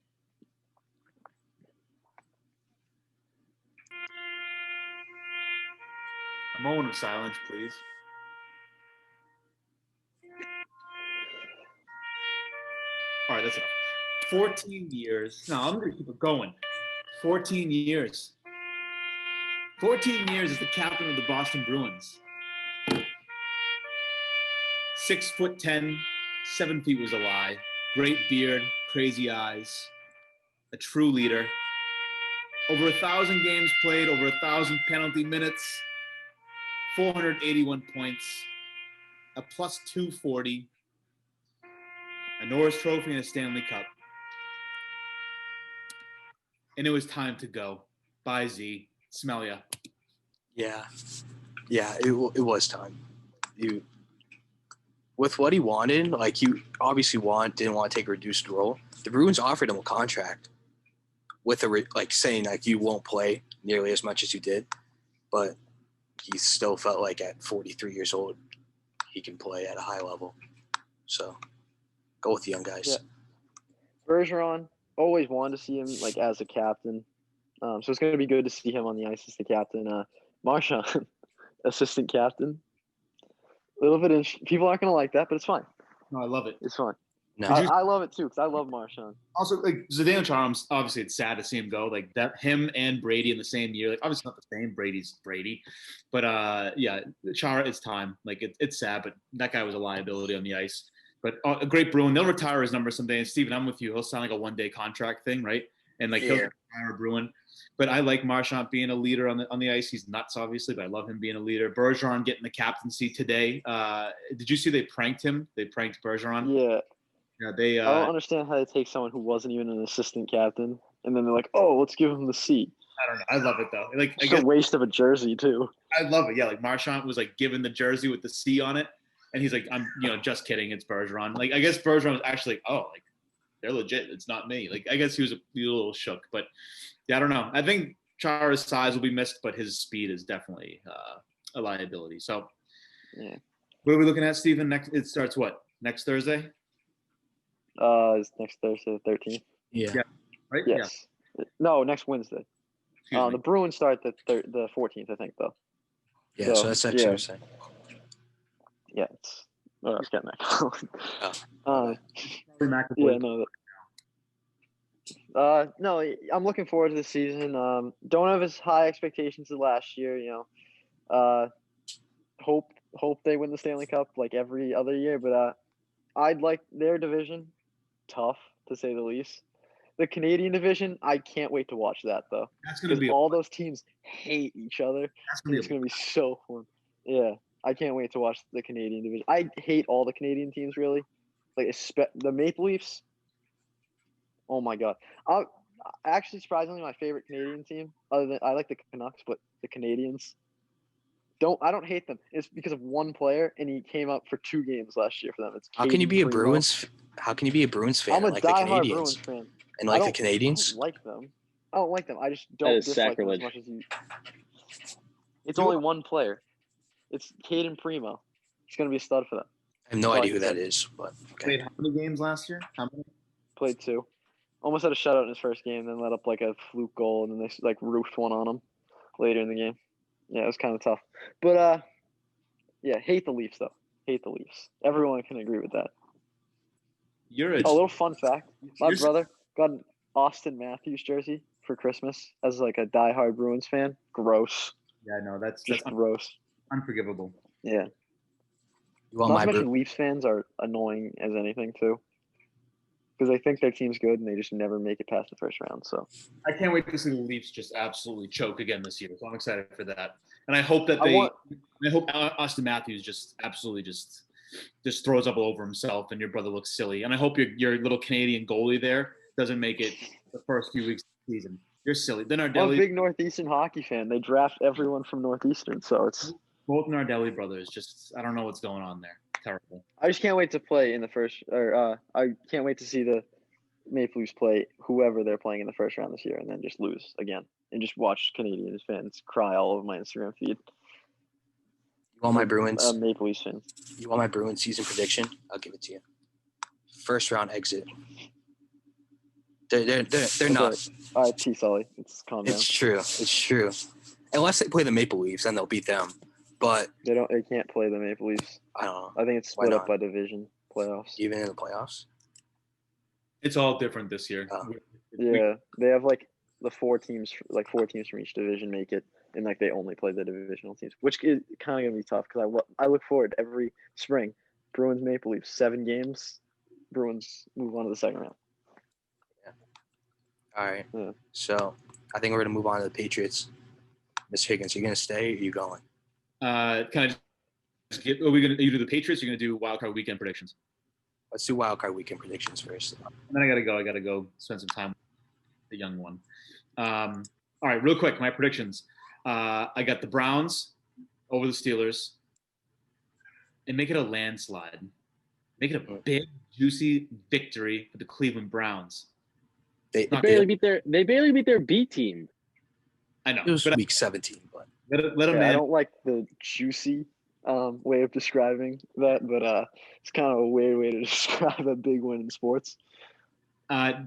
A moment of silence, please. All right, that's enough. 14 years. No, I'm going to keep it going. 14 years. 14 years as the captain of the Boston Bruins. 6'10", 7 feet was a lie. Great beard, crazy eyes. A true leader. Over 1,000 games played, over 1,000 penalty minutes. 481 points. A plus 240. A Norris Trophy and a Stanley Cup. And it was time to go. Bye, Z. Smell ya. Yeah. Yeah, it was time. With what he wanted, like he obviously didn't want to take a reduced role. The Bruins offered him a contract with saying like you won't play nearly as much as you did, but he still felt like at 43 years old he can play at a high level. So Go with the young guys. Yeah. Bergeron, always wanted to see him like as a captain. So it's going to be good to see him on the ice as the captain. Marchand, assistant captain. A little bit people aren't going to like that, but it's fine. No, I love it. It's fine. No. I love it too because I love Marchand. Also, like Zdeno Chara's, obviously it's sad to see him go. Like that, him and Brady in the same year. Like obviously not the same. Brady's Brady, but yeah, Chara, it's time. Like it's sad, but that guy was a liability on the ice. But a great Bruin. They'll retire his number someday. And Steven, I'm with you. He'll sign like a 1-day contract thing, right? And like he'll retire a Bruin. But I like Marchand being a leader on the ice. He's nuts, obviously, but I love him being a leader. Bergeron getting the captaincy today. Did you see they pranked him? They pranked Bergeron. Yeah. Yeah, they. I don't understand how they take someone who wasn't even an assistant captain and then they're like, "Oh, let's give him the C." I don't know. I love it though. Like It's a waste of a jersey too. I love it. Yeah, like Marchand was like given the jersey with the C on it, and he's like, "I'm, just kidding. It's Bergeron." Like I guess Bergeron was actually like, "Oh, like they're legit. It's not me." Like I guess he was a little shook, but yeah, I don't know. I think Chara's size will be missed, but his speed is definitely a liability. So, yeah. What are we looking at, Steven? It starts what? Next Thursday? It's next Thursday, the 13th. Yeah. Right? Yes. Yeah. No, next Wednesday. The Bruins start the 14th, I think, though. Yeah, so that's actually what I'm saying. Yeah, it's. Oh, I was getting that. Yeah, no, I'm looking forward to the season. Don't have as high expectations as last year. Hope they win the Stanley Cup like every other year, but I'd like their division. Tough to say the least. The Canadian division, I can't wait to watch that though. That's gonna be all those teams hate each other. It's gonna be so fun. Yeah, I can't wait to watch the Canadian division. I hate all the Canadian teams really, like the Maple Leafs. Oh my god! Actually, surprisingly, my favorite Canadian team, other than I like the Canucks, but the Canadians. I don't hate them. It's because of one player, and he came up for 2 games last year for them. How can you be a Bruins? How can you be a Bruins fan? I'm a like the diehard Canadians Bruins fan. And like the Canadians? I don't like them. I just don't dislike them as much as you. It's only one player. It's Caden Primo. He's gonna be a stud for them. I have no idea who that is, but okay. Played how many games last year? How many? Played 2. Almost had a shutout in his first game, then let up like a fluke goal, and then they like roofed one on him later in the game. Yeah, it was kind of tough. But yeah, hate the Leafs though. Hate the Leafs. Everyone can agree with that. A little fun fact: my brother got an Austin Matthews jersey for Christmas as like a diehard Bruins fan. Gross. Yeah, no, that's gross. Unforgivable. Yeah. Not to mention Leafs fans are annoying as anything too, because they think their team's good and they just never make it past the first round. So I can't wait to see the Leafs just absolutely choke again this year. So I'm excited for that, and I hope that I hope Austin Matthews just absolutely just throws up all over himself and your brother looks silly. And I hope your little Canadian goalie there doesn't make it the first few weeks of the season. You're silly. Then I'm a big Northeastern hockey fan. They draft everyone from Northeastern, so it's both Nardelli brothers. Just I don't know what's going on there. Terrible. I just can't wait to play in the first, or I can't wait to see the Maple Leafs play whoever they're playing in the first round this year, and then just lose again, and just watch Canadian fans cry all over my Instagram feed. You want my Bruins? Maple Leafs fans. You want my Bruins season prediction? I'll give it to you. First round exit. They're not. All right, peace, Ollie. It's calm down. It's true. Unless they play the Maple Leafs, then they'll beat them. But they can't play the Maple Leafs. I don't know. I think it's split up by division playoffs. Even in the playoffs? It's all different this year. Yeah, they have like four teams from each division make it, and like they only play the divisional teams, which is kind of gonna be tough because I look forward every spring. Bruins Maple Leafs 7 games. Bruins move on to the second round. Yeah. All right. Yeah. So I think we're gonna move on to the Patriots. Mr. Higgins, are you gonna stay or are you going? Are we gonna do the Patriots? Or are you gonna do Wildcard Weekend predictions? Let's do Wildcard Weekend predictions first. And then I gotta go spend some time with the young one. All right, real quick, my predictions. I got the Browns over the Steelers, and make it a landslide. Make it a big, juicy victory for the Cleveland Browns. They barely beat their B team. I know. It was week 17, but let them. I don't like the juicy way of describing that, but it's kind of a weird way to describe a big win in sports.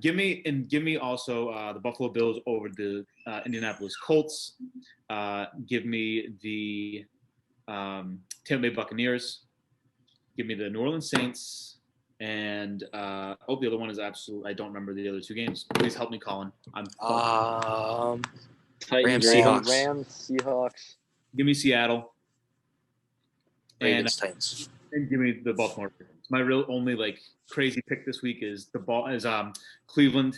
Give me also the Buffalo Bills over the Indianapolis Colts. Give me the Tampa Bay Buccaneers. Give me the New Orleans Saints. And the other one is absolute. I don't remember the other two games. Please help me, Colin. Titans, Seahawks. Rams, Seahawks. Give me Seattle. Ravens, Titans. And give me the Baltimore Ravens. My real only like crazy pick this week is Cleveland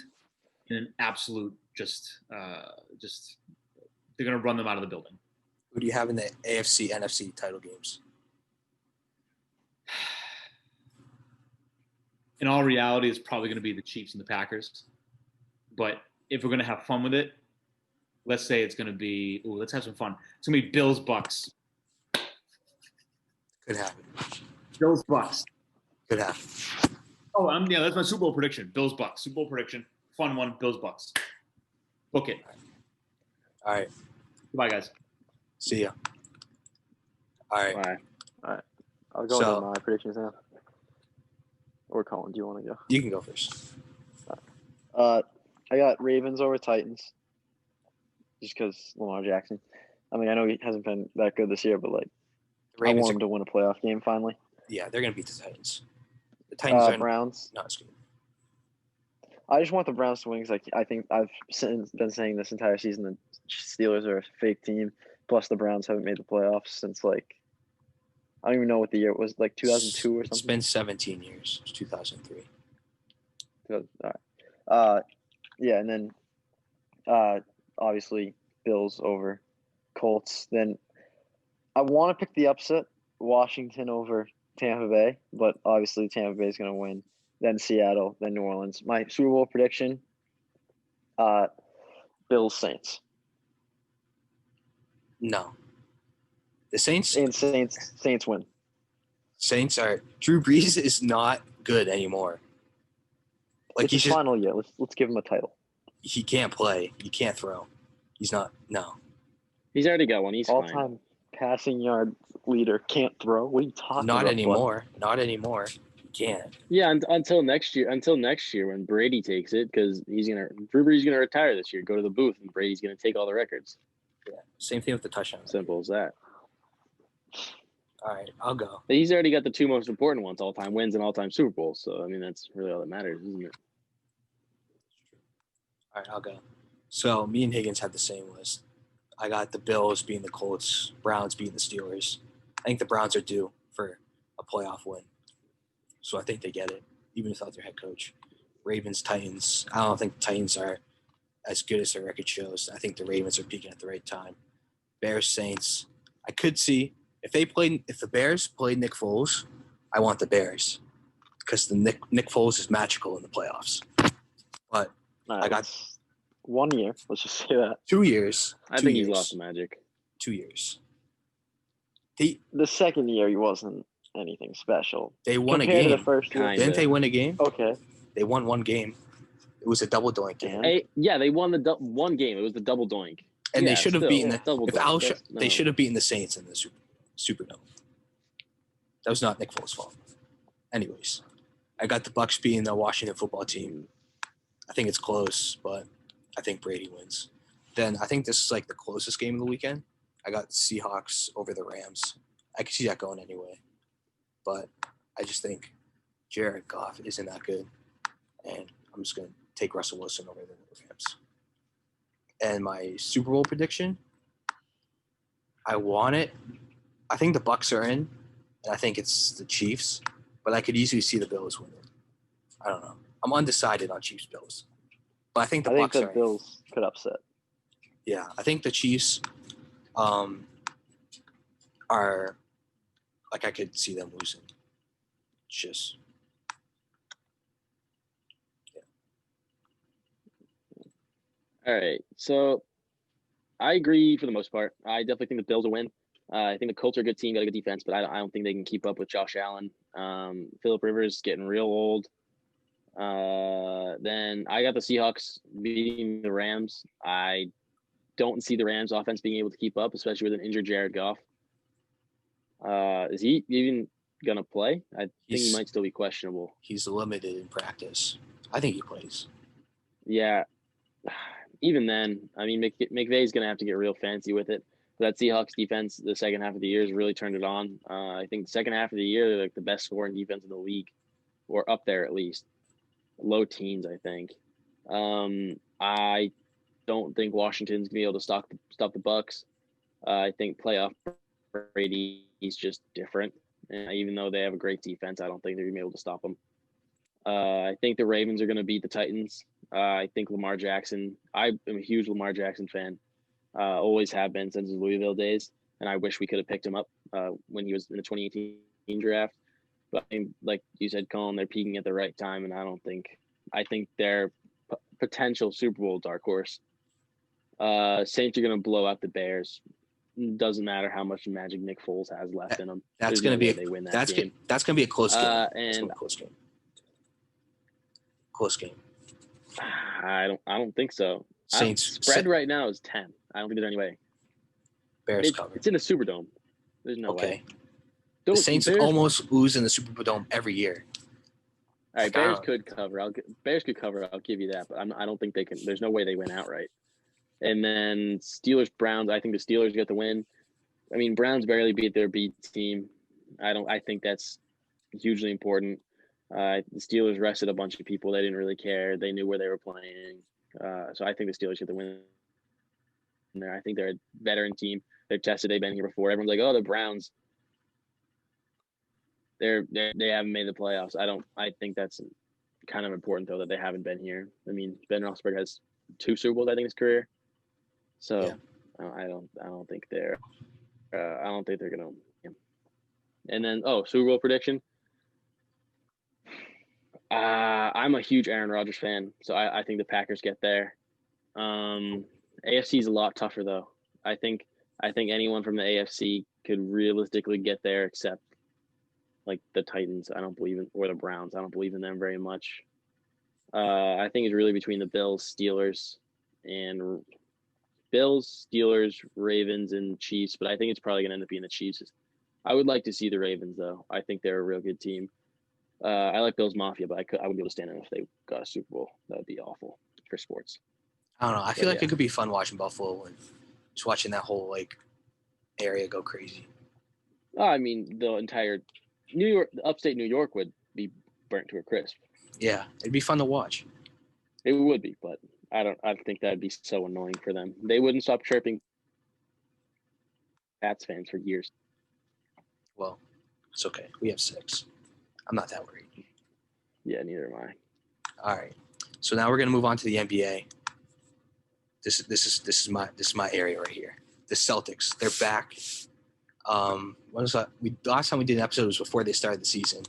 in an absolute just they're gonna run them out of the building. Who do you have in the AFC, NFC title games? In all reality, it's probably going to be the Chiefs and the Packers. But if we're going to have fun with it, let's say it's going to be. Let's have some fun. It's going to be Bills Bucks. Could happen. Bills Bucks. Could happen. Oh, yeah, that's my Super Bowl prediction. Bills Bucks. Super Bowl prediction. Fun one. Bills Bucks. Book it. All right. Goodbye, guys. See ya. All right. Bye. I'll go into my predictions now. Or Colin, do you want to go? You can go first. I got Ravens over Titans. Just because Lamar Jackson. I mean, I know he hasn't been that good this year, but like, The I Ravens want him to win a playoff game finally. yeah, they're going to beat the Titans. The Titans are Browns. not as good. I just want the Browns to win because I think I've been saying this entire season the Steelers are a fake team. Plus, the Browns haven't made the playoffs since like I don't even know what the year it was, like 2002 or something. It's been 17 years. It's 2003. All right. Yeah, and then obviously Bills over Colts. Then I want to pick the upset, Washington over Tampa Bay, but obviously Tampa Bay is going to win. Then Seattle, then New Orleans. My Super Bowl prediction: Bills Saints. No. The Saints And Saints win. Saints are Drew Brees is not good anymore. Like It's his final year. Let's give him a title. he can't play. He can't throw. He's not. No. He's already got one. He's fine. All-time passing yard leader can't throw. What are you talking about? Not anymore. Not anymore. He can't. Yeah, until next year. Until next year when Brady takes it, because Drew Brees is gonna retire this year. Go to the booth, and Brady's gonna take all the records. Yeah. Same thing with the touchdowns. Simple as that. All right, I'll go. But he's already got the two most important ones: all-time wins and all-time Super Bowls. So I mean, that's really all that matters, isn't it? All right, I'll go. So me and Higgins had the same list. I got the Bills beating the Colts, Browns beating the Steelers. I think the Browns are due for a playoff win. So I think they get it, even without their head coach. Ravens, Titans. I don't think the Titans are as good as their record shows. I think the Ravens are peaking at the right time. Bears, Saints. I could see if the Bears played Nick Foles, I want the Bears because the Nick Foles is magical in the playoffs. But I got 1 year. Let's just say that. 2 years. I think he's lost the magic. 2 years. The second year he wasn't anything special. They won Compared a to game. the first year. Kinda. Didn't they win a game? Okay. They won one game. It was a double doink game. Yeah, they won the one game. It was the double doink. And Yeah, they should have still, beaten double the doink. they should have beaten the Saints in the Superdome. That was not Nick Foles' fault. Anyways, I got the Bucs beating the Washington football team. I think it's close, but I think Brady wins. Then I think this is like the closest game of the weekend. I got Seahawks over the Rams. I could see that going anyway. But I just think Jared Goff isn't that good. And I'm just going to take Russell Wilson over the Rams. And my Super Bowl prediction, I want it. I think the Bucs are in, and I think it's the Chiefs. But I could easily see the Bills winning. I don't know. I'm undecided on Chiefs Bills, but I think the Bucs are. Bills could upset. Yeah, I think the Chiefs are like I could see them losing. It's just All right. So I agree for the most part. I definitely think the Bills will win. I think the Colts are a good team, got a good defense, but I don't think they can keep up with Josh Allen. Phillip Rivers getting real old. Then I got the Seahawks beating the Rams. I don't see the Rams offense being able to keep up, especially with an injured Jared Goff. Is he even gonna play? I think he He's- might still be questionable. He's limited in practice. I think he plays. Yeah. Even then, I mean, McVay's gonna have to get real fancy with it. That Seahawks defense, the second half of the year, has really turned it on. I think the second half of the year, they're like the best scoring defense in the league, or up there at least, low teens, I think. I don't think Washington's gonna be able to stop the Bucks. I think playoff Brady is just different, and even though they have a great defense, I don't think they're gonna be able to stop them. I think the Ravens are gonna beat the Titans. I think Lamar Jackson. I am a huge Lamar Jackson fan. Always have been since his Louisville days, and I wish we could have picked him up when he was in the 2018 draft. But like you said, Colin, they're peaking at the right time, and I think they're potential Super Bowl dark horse. Saints are going to blow out the Bears. Doesn't matter how much magic Nick Foles has left in them. That's going to be they win that that's game. that's going to be a close game. And That's gonna be a close game. I don't think so. Saints Spread right now is 10. I don't think there's any way. Bears cover. It's in the Superdome. There's no way. The Saints almost lose in the Superdome every year. All right, Bears could cover. Bears could cover. I'll give you that, but I don't think they can. There's no way they win outright. And then Steelers Browns. I think the Steelers get the win. I mean, Browns barely beat their B team. I think that's hugely important. The Steelers rested a bunch of people. They didn't really care. They knew where they were playing. So I think the Steelers get the win there. I think they're a veteran team. They're tested. They've been here before. Everyone's like, oh, the Browns. They haven't made the playoffs. I think that's kind of important though that they haven't been here. I mean, Ben Roethlisberger has 2 Super Bowls I think in his career. So yeah. I don't think they're gonna. Yeah. And then Super Bowl prediction. I'm a huge Aaron Rodgers fan, so I think the Packers get there. AFC is a lot tougher though. I think anyone from the AFC could realistically get there except like the Titans. I don't believe in, or the Browns. I don't believe in them very much. I think it's really between the Bills, Steelers, Ravens, and Chiefs. But I think it's probably going to end up being the Chiefs. I would like to see the Ravens, though. I think they're a real good team. I like Bills Mafia, but I wouldn't be able to stand them if they got a Super Bowl. That would be awful for sports. I don't know. I feel like it could be fun watching Buffalo and just watching that whole area go crazy. I mean, the entire upstate New York would be burnt to a crisp. Yeah, it'd be fun to watch. It would be, but I think that'd be so annoying for them. They wouldn't stop chirping Pats fans for years. Well, it's okay. We have 6. I'm not that worried. Yeah, neither am I. All right. So now we're gonna move on to the NBA. This is my area right here. The Celtics. They're back. When was that? Last time we did an episode was before they started the season.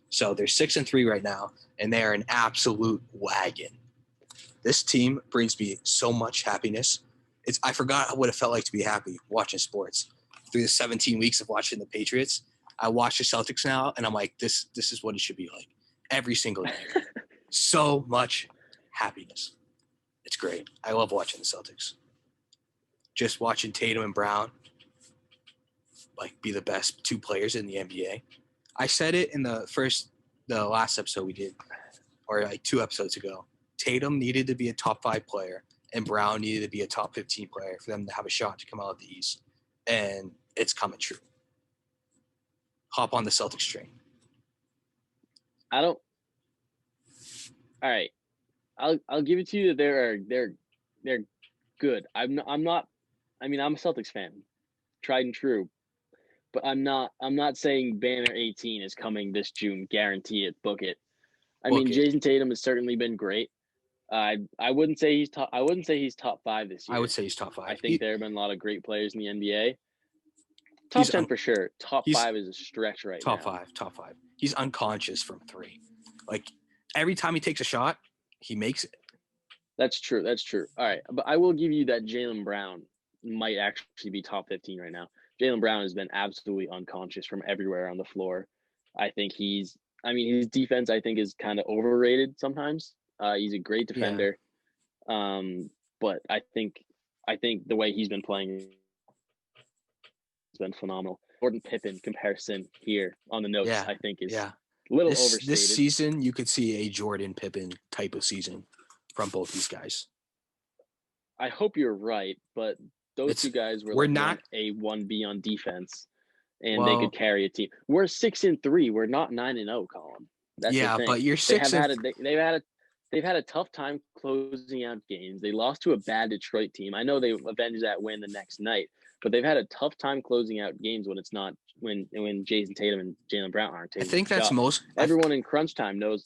So they're 6-3 right now, and they are an absolute wagon. This team brings me so much happiness. I forgot what it felt like to be happy watching sports. Through the 17 weeks of watching the Patriots, I watch the Celtics now, and I'm like, this is what it should be like every single year. So much happiness. It's great. I love watching the Celtics. Just watching Tatum and Brown be the best 2 players in the NBA. I said it in the last episode we did, or 2 episodes ago. Tatum needed to be a top 5 player, and Brown needed to be a top 15 player for them to have a shot to come out of the East. And it's coming true. Hop on the Celtics train. All right. I'll give it to you that they're good. I'm not. I mean, I'm a Celtics fan, tried and true, but I'm not saying Banner 18 is coming this June. Guarantee it. Book it. I mean, Jason Tatum has certainly been great. I wouldn't say he's top. I wouldn't say he's top 5 this year. I would say he's top 5. I think there have been a lot of great players in the NBA. Top 10 for sure. Top 5 is a stretch right now. Top 5. He's unconscious from 3. Every time he takes a shot, he makes it. That's true. All right. But I will give you that Jaylen Brown might actually be top 15 right now. Jaylen Brown has been absolutely unconscious from everywhere on the floor. I think his defense, I think, is kind of overrated sometimes. He's a great defender. Yeah. But I think the way he's been playing has been phenomenal. Jordan Pippen comparison here on the notes, I think, is a little overstated. This season, you could see a Jordan Pippen type of season from both these guys. I hope you're right, but those two guys were not 1B on defense, and they could carry a team. We're 6-3. We're not 9-0, Colin. That's the thing. But you're 6. They've had a tough time closing out games. They lost to a bad Detroit team. I know they avenged that win the next night, but they've had a tough time closing out games when it's not when Jason Tatum and Jaylen Brown aren't taking. I think that's everyone in crunch time knows.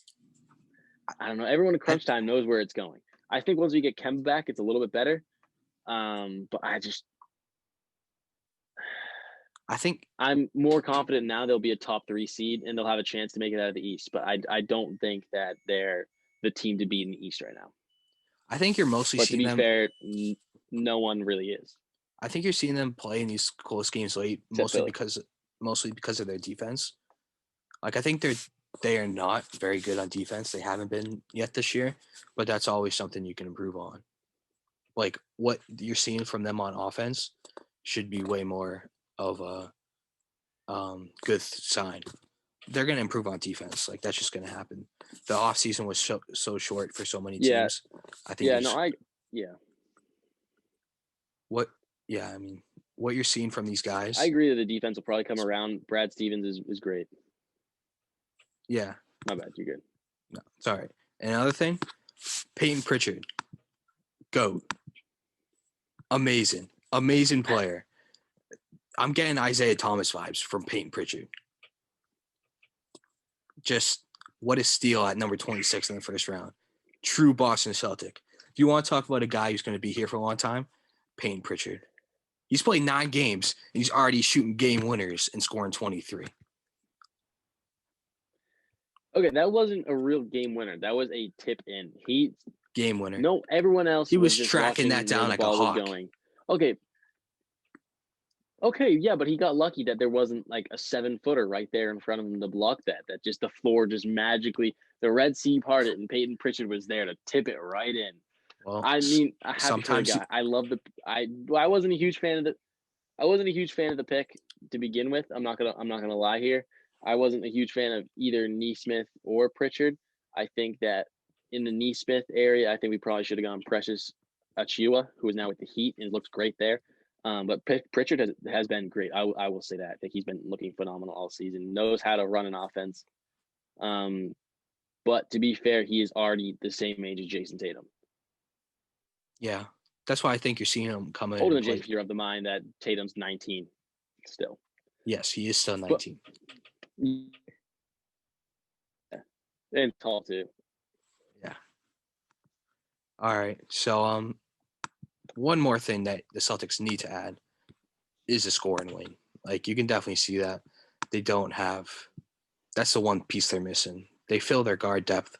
I don't know. Everyone in crunch time knows where it's going. I think once we get Kemba back, it's a little bit better. But I think I'm more confident now they'll be a top 3 seed and they'll have a chance to make it out of the East. But I don't think that they're the team to beat in the East right now. I think you're mostly seeing them. But to be fair, no one really is. I think you're seeing them play in these close games late, mostly because of their defense. Like, I think they are not very good on defense. They haven't been yet this year, but that's always something you can improve on. Like, what you're seeing from them on offense should be way more of a good sign. They're going to improve on defense. Like, that's just going to happen. The offseason was so short for so many teams. I think. What you're seeing from these guys. I agree that the defense will probably come around. Brad Stevens is great. Yeah. My bad. You're good. No, sorry. Another thing, Peyton Pritchard. GOAT. Amazing player. I'm getting Isaiah Thomas vibes from Peyton Pritchard. Just what a steal at number 26 in the first round. True Boston Celtic. If you want to talk about a guy who's going to be here for a long time, Peyton Pritchard. He's played 9 games, and he's already shooting game winners and scoring 23. Okay, that wasn't a real game winner. That was a tip in. Game winner. No, everyone else. He was tracking that down like a hawk. Okay, yeah, but he got lucky that there wasn't like a 7-footer right there in front of him to block that. That just the floor just magically, the Red Sea parted, and Peyton Pritchard was there to tip it right in. Well, I mean, I wasn't a huge fan of the pick to begin with. I'm not gonna lie here. I wasn't a huge fan of either Neesmith or Pritchard. I think that in the Neesmith area, I think we probably should have gone Precious Achiuwa, who is now with the Heat and looks great there. But Pritchard has been great. I will say that. I think he's been looking phenomenal all season. Knows how to run an offense. But to be fair, he is already the same age as Jason Tatum. Yeah, that's why I think you're seeing him come in. Older than Jason, if you're of the mind that Tatum's 19 still. Yes, he is still 19. And tall too. Yeah. All right. So one more thing that the Celtics need to add is a scoring wing. Like, you can definitely see that they don't have. That's the one piece they're missing. They fill their guard depth.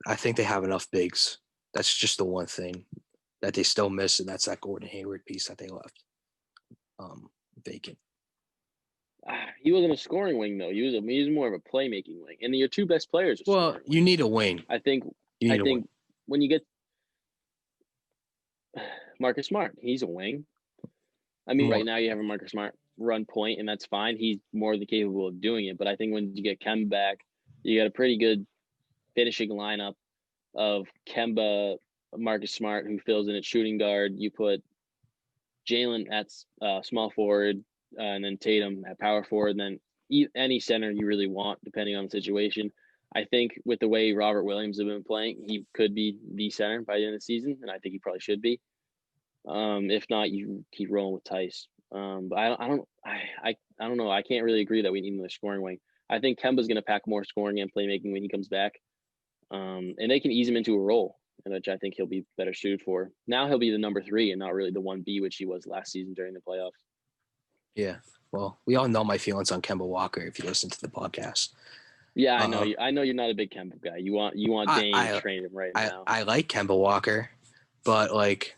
I think they have enough bigs. That's just the one thing that they still miss, and that's that Gordon Hayward piece that they left vacant. He wasn't a scoring wing though. He was more of a playmaking wing. And your 2 best players. Well, you need a wing. I think when you get Marcus Smart, he's a wing. I mean, right now you have a Marcus Smart run point, and that's fine. He's more than capable of doing it. But I think when you get Kemba back, you got a pretty good finishing lineup of Kemba, Marcus Smart, who fills in at shooting guard. You put Jaylen at small forward, and then Tatum at power forward, and then any center you really want, depending on the situation. I think with the way Robert Williams has been playing, he could be the center by the end of the season, and I think he probably should be. If not, you keep rolling with Tice. But I don't know. I can't really agree that we need another scoring wing. I think Kemba's going to pack more scoring and playmaking when he comes back, and they can ease him into a role, which I think he'll be better suited for. Now he'll be the number 3 and not really the 1B, which he was last season during the playoffs. Yeah, well, we all know my feelings on Kemba Walker if you listen to the podcast. Yeah, I know. I know you're not a big Kemba guy. You want Dame to train him right now. I like Kemba Walker, but like,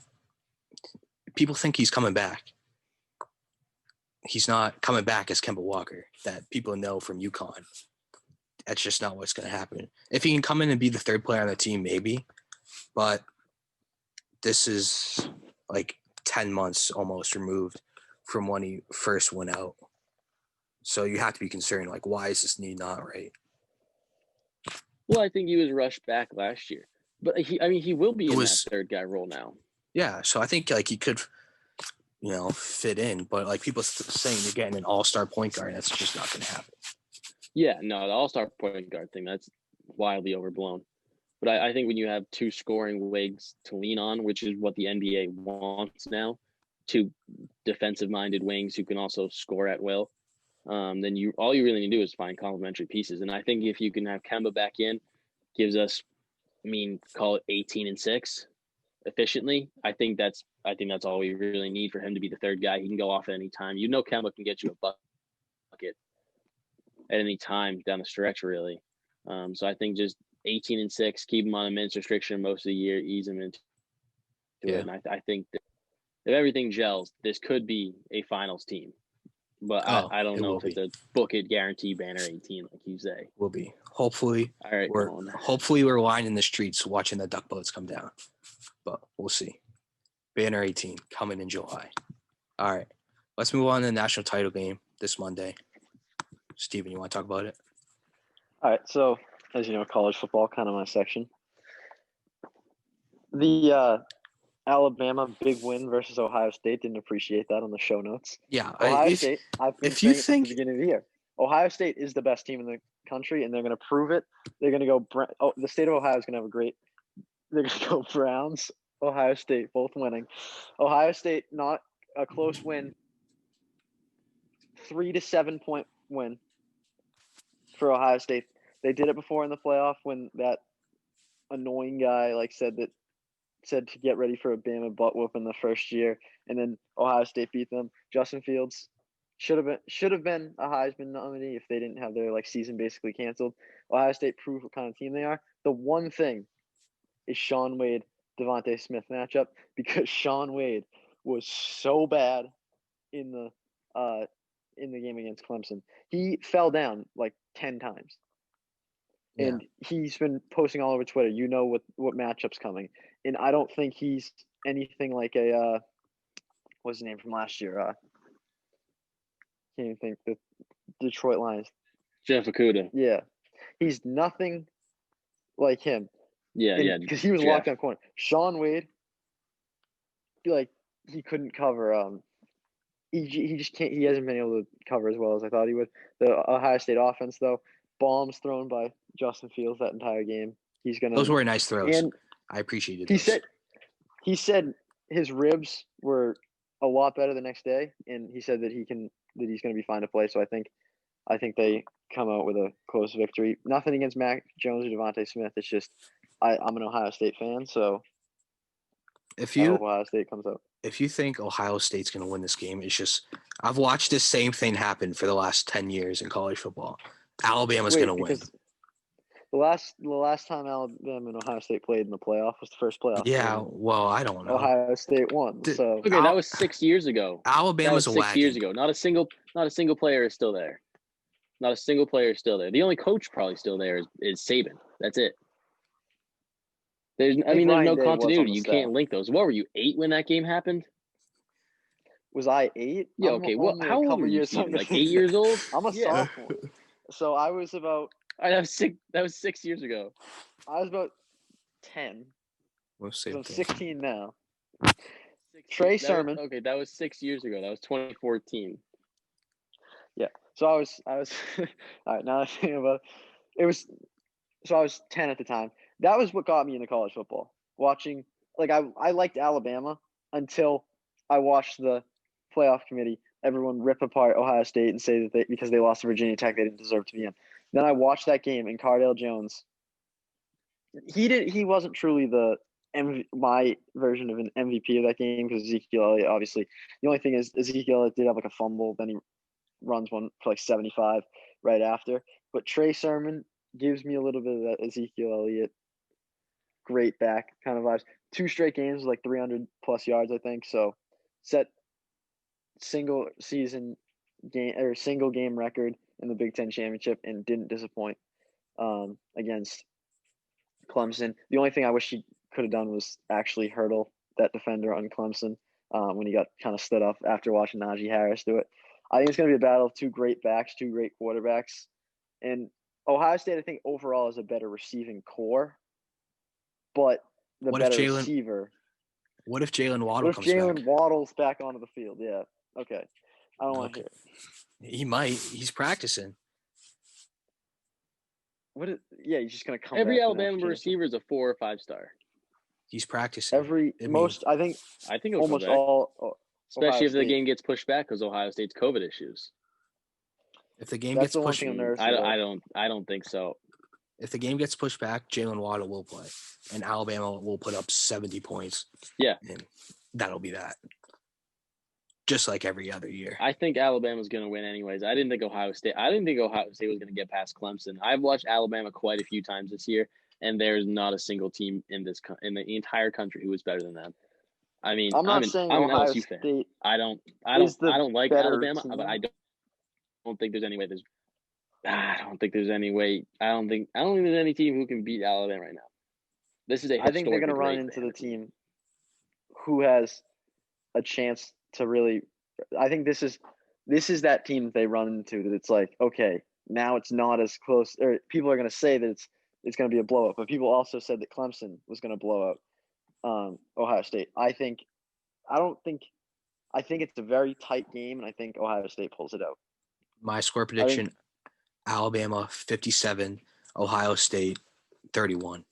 people think he's coming back. He's not coming back as Kemba Walker that people know from UConn. That's just not what's going to happen. If he can come in and be the 3rd player on the team, maybe. But this is like 10 months almost removed from when he first went out. So you have to be concerned, like, why is this knee not right? Well, I think he was rushed back last year, but he will be It in was- that third guy role now. Yeah, so I think like he could, fit in, but like people saying you're getting an all-star point guard, that's just not going to happen. Yeah, no, the all-star point guard thing, that's wildly overblown. But I think when you have two scoring wings to lean on, which is what the NBA wants now, two defensive-minded wings who can also score at will, then all you really need to do is find complementary pieces. And I think if you can have Kemba back in, gives us, call it 18-6 efficiently. I think that's all we really need for him to be the third guy. He can go off at any time. Kemba can get you a bucket at any time down the stretch, really. So I think just 18-6, keep him on a minutes restriction most of the year, ease him into it. And I think that if everything gels, this could be a finals team. But I don't know if it's a book it guarantee banner 18, like you say. Will be. Hopefully. All right, hopefully we're winding the streets watching the duck boats come down. But we'll see. Banner 18 coming in July. All right. Let's move on to the national title game this Monday. Steven, you want to talk about it? All right. So, as you know, college football, kind of my section. The Alabama big win versus Ohio State. Didn't appreciate that on the show notes. Yeah. Ohio State, I've been if you saying it think since the beginning of the year. Ohio State is the best team in the country, and they're going to prove it. They're going to go the state of Ohio is going to have they're going to go Browns, Ohio State, both winning. Ohio State, not a close win. 3 to 7 point win for Ohio State. They did it before in the playoff when that annoying guy said to get ready for a Bama butt whoop in the first year, and then Ohio State beat them. Justin Fields should have been a Heisman nominee if they didn't have their season basically canceled. Ohio State proved what kind of team they are. The one thing is Sean Wade, Devontae Smith matchup, because Sean Wade was so bad in the game against Clemson. He fell down 10 times. Yeah. And he's been posting all over Twitter, what matchup's coming. And I don't think he's anything like a what's his name from last year? Can't even think. The Detroit Lions. Jeff Okuda. Yeah. He's nothing like him. Yeah. Because he was locked down corner. Sean Wade, he couldn't cover. He just can't. He hasn't been able to cover as well as I thought he would. The Ohio State offense, though, bombs thrown by Justin Fields that entire game. He's gonna. Those were nice throws. And I appreciated those. He said his ribs were a lot better the next day, and he said that he's going to be fine to play. So I think they come out with a close victory. Nothing against Mac Jones or Devontae Smith. It's just I'm an Ohio State fan, so Ohio State comes out. If you think Ohio State's going to win this game, it's just I've watched this same thing happen for the last 10 years in college football. Alabama's going to win. The last time Alabama and Ohio State played in the playoff was the first playoff. Yeah, well, I don't know. Ohio State won. So okay, that was 6 years ago. Alabama's a 6 years ago. Not a single player is still there. Not a single player is still there. The only coach probably still there is Saban. That's it. There's no continuity. You can't link those. What were you, 8 when that game happened? Was I 8? Yeah. Okay. Well, how old were you? Like 8 years old? I'm a sophomore. So I was about. That was 6 years ago. I was about 10. We'll say I'm 16 now. 16. Trey Sermon. That was 6 years ago. That was 2014. Yeah. So I was. All right. Now I think about it. So I was 10 at the time. That was what got me into college football. Watching, I liked Alabama until I watched the playoff committee, everyone rip apart Ohio State and say that because they lost to Virginia Tech, they didn't deserve to be in. Then I watched that game, and Cardale Jones, he wasn't truly my version of an MVP of that game because Ezekiel Elliott, obviously. The only thing is Ezekiel Elliott did have a fumble, then he runs one for 75 right after. But Trey Sermon gives me a little bit of that Ezekiel Elliott great back kind of vibes. 2 straight games, 300 plus yards, I think. So set single season game or single game record in the Big Ten championship and didn't disappoint against Clemson. The only thing I wish he could have done was actually hurdle that defender on Clemson when he got kind of stood up after watching Najee Harris do it. I think it's going to be a battle of two great backs, two great quarterbacks. And Ohio State, I think, overall is a better receiving core. But the What if better Jalen- receiver. What if Jalen What Waddle if comes Jalen back? Waddle's back onto the field? Yeah. Okay. I don't want to Okay. hear it. He might. He's practicing. Yeah, he's just going to come Every back. for the Alabama next receiver is a 4 or 5 star. He's practicing. I think I think he'll almost come back, all. especially Ohio if the State. game gets pushed back because Ohio State's COVID issues. If the game That's gets the one pushed, thing I'm nervous I about. don't think so. if the game gets pushed back, Jalen Waddle will play, and Alabama will put up 70 points. Yeah. And that'll be that. Just like every other year. I think Alabama's going to win anyways. I didn't think Ohio State was going to get past Clemson. I've watched Alabama quite a few times this year, and there's not a single team in the entire country who is better than them. I mean, I'm not an saying Ohio Ohio State fan. State. I don't is the like better Alabama, team. but I don't think there's any way I don't think there's any way. I don't think there's any team who can beat Alabama right now. This is I think they're going to run into the team who has a chance to really. I think this is that team that they run into that it's like, okay, now it's not as close. Or people are going to say that it's going to be a blowout, but people also said that Clemson was going to blow out Ohio State. I think it's a very tight game, and I think Ohio State pulls it out. My score prediction: Alabama 57, Ohio State 31.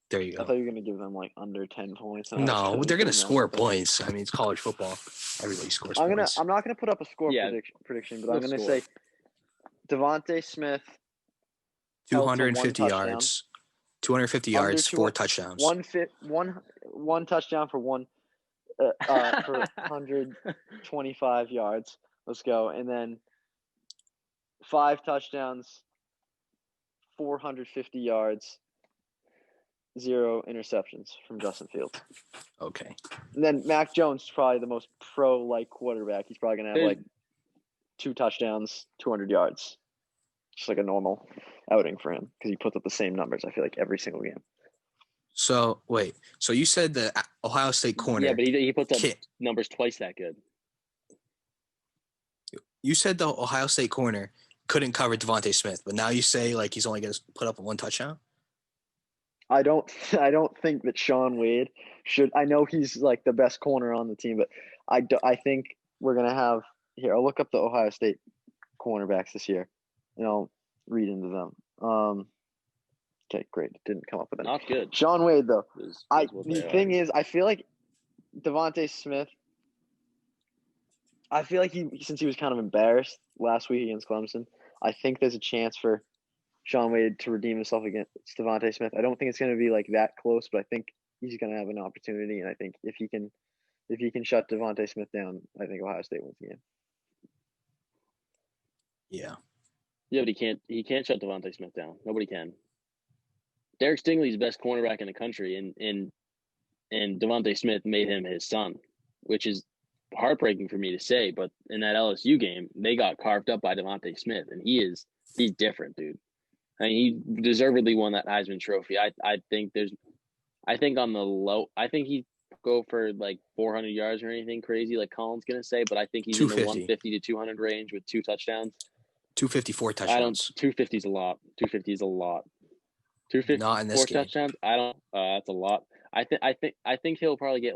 There you go. I thought you were going to give them like under 10 points. No, they're going to score points. I mean, it's college football. Everybody scores points. I'm not going to put up a score prediction, but I'm going to say Devontae Smith 250 yards. 250 yards, 4 touchdowns. One touchdown for for 125 yards. Let's go. And then 5 touchdowns, 450 yards, 0 interceptions from Justin Fields. Okay. And then Mac Jones is probably the most pro-like quarterback. He's probably going to have like 2 touchdowns, 200 yards. Just like a normal outing for him because he puts up the same numbers, I feel like, every single game. So, wait. So you said the Ohio State corner. Yeah, but he puts up numbers twice that good. You said the Ohio State corner couldn't cover Devontae Smith, but now you say like he's only going to put up 1 touchdown? I don't think that Sean Wade should. I know he's like the best corner on the team, but I think we're going to have – here, I'll look up the Ohio State cornerbacks this year, and I'll read into them. Okay, great. Didn't come up with any. Not good. Sean Wade, though. The thing is, I feel like Devontae Smith, I feel like since he was kind of embarrassed last week against Clemson, I think there's a chance for Sean Wade to redeem himself against Devontae Smith. I don't think it's going to be like that close, but I think he's going to have an opportunity, and I think if he can shut Devontae Smith down, I think Ohio State wins the game. Yeah. Yeah, but he can't shut Devontae Smith down. Nobody can. Derek Stingley's the best cornerback in the country, and Devontae Smith made him his son, which is heartbreaking for me to say. But in that LSU game, they got carved up by Devontae Smith, and he's different, dude. I mean, he deservedly won that Heisman Trophy. I think on the low, I think he'd go for like 400 yards or anything crazy like Colin's gonna say, but I think he's in the 150 to 200 range with 2 touchdowns. 254 touchdowns. 250 is a lot. 250 is a lot. 250 not in this game. Touchdowns. I don't. That's a lot. I think he'll probably get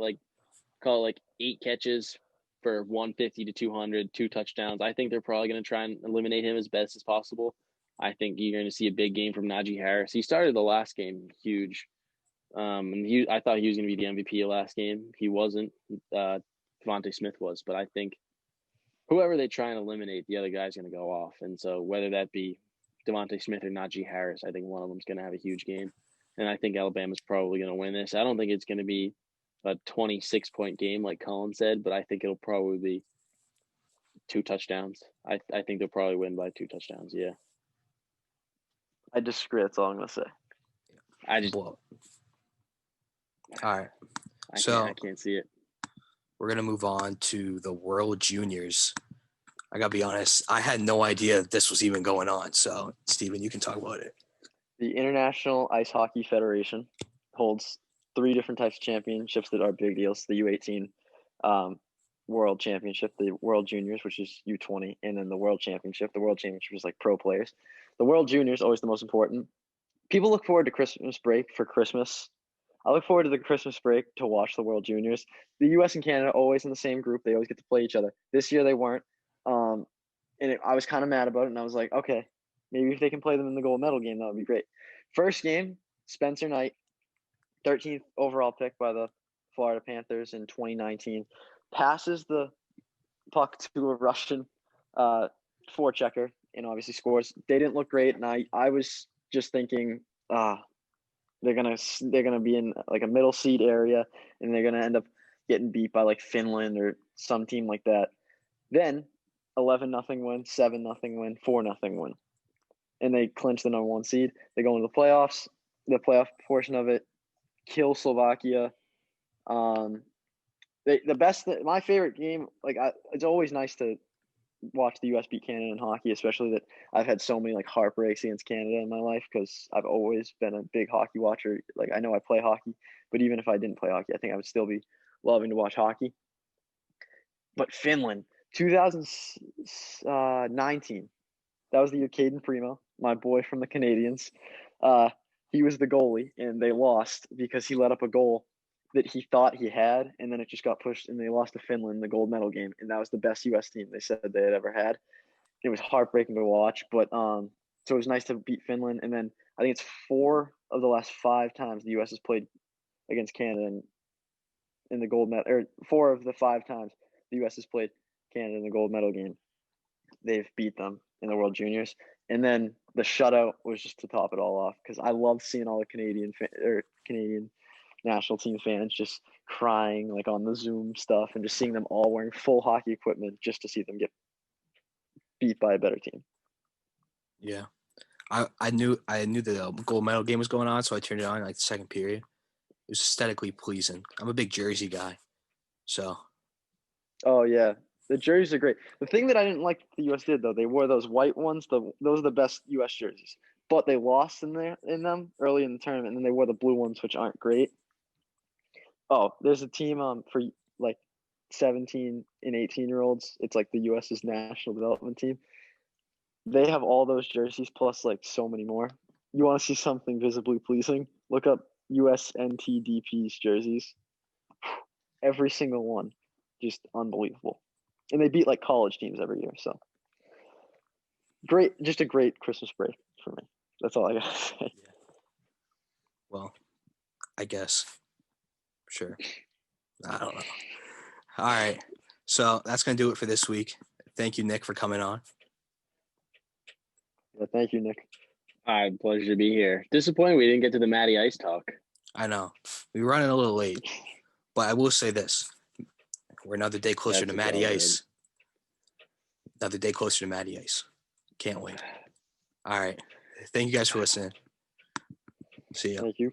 call it like 8 catches for 150 to 200, 2 touchdowns. I think they're probably going to try and eliminate him as best as possible. I think you're going to see a big game from Najee Harris. He started the last game huge. And I thought he was going to be the MVP of last game. He wasn't. Devontae Smith was, but I think whoever they try and eliminate, the other guy's going to go off. And so whether that be Devontae Smith or Najee Harris, I think one of them's going to have a huge game. And I think Alabama's probably going to win this. I don't think it's going to be a 26-point game like Colin said, but I think it'll probably be 2 touchdowns. I think they'll probably win by 2 touchdowns, yeah. I disagree. That's all I'm going to say. All right. I can't see it. We're going to move on to the World Juniors. I got to be honest, I had no idea this was even going on. So, Steven, you can talk about it. The International Ice Hockey Federation holds 3 different types of championships that are big deals. The U18 World Championship, the World Juniors, which is U20, and then the World Championship. The World Championship is like pro players. The World Juniors always the most important. People look forward to Christmas break for Christmas. I look forward to the Christmas break to watch the World Juniors. The U.S. and Canada always in the same group. They always get to play each other. This year they weren't, I was kind of mad about it. And I was like, okay, maybe if they can play them in the gold medal game, that would be great. First game, Spencer Knight, 13th overall pick by the Florida Panthers in 2019, passes the puck to a Russian forechecker and obviously scores. They didn't look great, and I was just thinking, they're gonna be in like a middle seed area, and they're gonna end up getting beat by like Finland or some team like that. Then 11-0 win, 7-0 win, 4-0 win, and they clinch the number 1 seed. They go into the playoffs. The playoff portion of it, kill Slovakia. My favorite game, it's always nice to watch the U.S. beat Canada in hockey, especially that I've had so many like heartbreaks against Canada in my life because I've always been a big hockey watcher. Like I know I play hockey, but even if I didn't play hockey, I think I would still be loving to watch hockey. But Finland, 2019, that was the year Caden Primo, my boy from the Canadians. He was the goalie, and they lost because he let up a goal that he thought he had, and then it just got pushed, and they lost to Finland in the gold medal game, and that was the best U.S. team they said they had ever had. It was heartbreaking to watch, but so it was nice to beat Finland, and then I think it's 4 of the last 5 times the U.S. has played against Canada in the gold medal, or 4 of the 5 times the U.S. has played Canada in the gold medal game, they've beat them in the World Juniors. And then the shutout was just to top it all off because I love seeing all the Canadian national team fans just crying like on the Zoom stuff and just seeing them all wearing full hockey equipment just to see them get beat by a better team. Yeah. I knew the gold medal game was going on, so I turned it on like the second period. It was aesthetically pleasing. I'm a big jersey guy. So Oh yeah. The jerseys are great. The thing that I didn't like the US did though, they wore those white ones, those are the best US jerseys. But they lost in them early in the tournament, and then they wore the blue ones, which aren't great. Oh, there's a team for like 17 and 18-year-olds. It's like the US's national development team. They have all those jerseys plus like so many more. You want to see something visibly pleasing? Look up USNTDP's jerseys. Every single one, just unbelievable. And they beat like college teams every year. So great, just a great Christmas break for me. That's all I gotta say. yeah. Well, I guess. Sure. I don't know. All right. So that's going to do it for this week. Thank you, Nick, for coming on. Yeah, thank you, Nick. All right, pleasure to be here. Disappointed we didn't get to the Matty Ice talk. I know. We were running a little late, but I will say this. We're another day closer to Matty Ice. Another day closer to Matty Ice. Can't wait. All right. Thank you guys for listening. See ya. Thank you.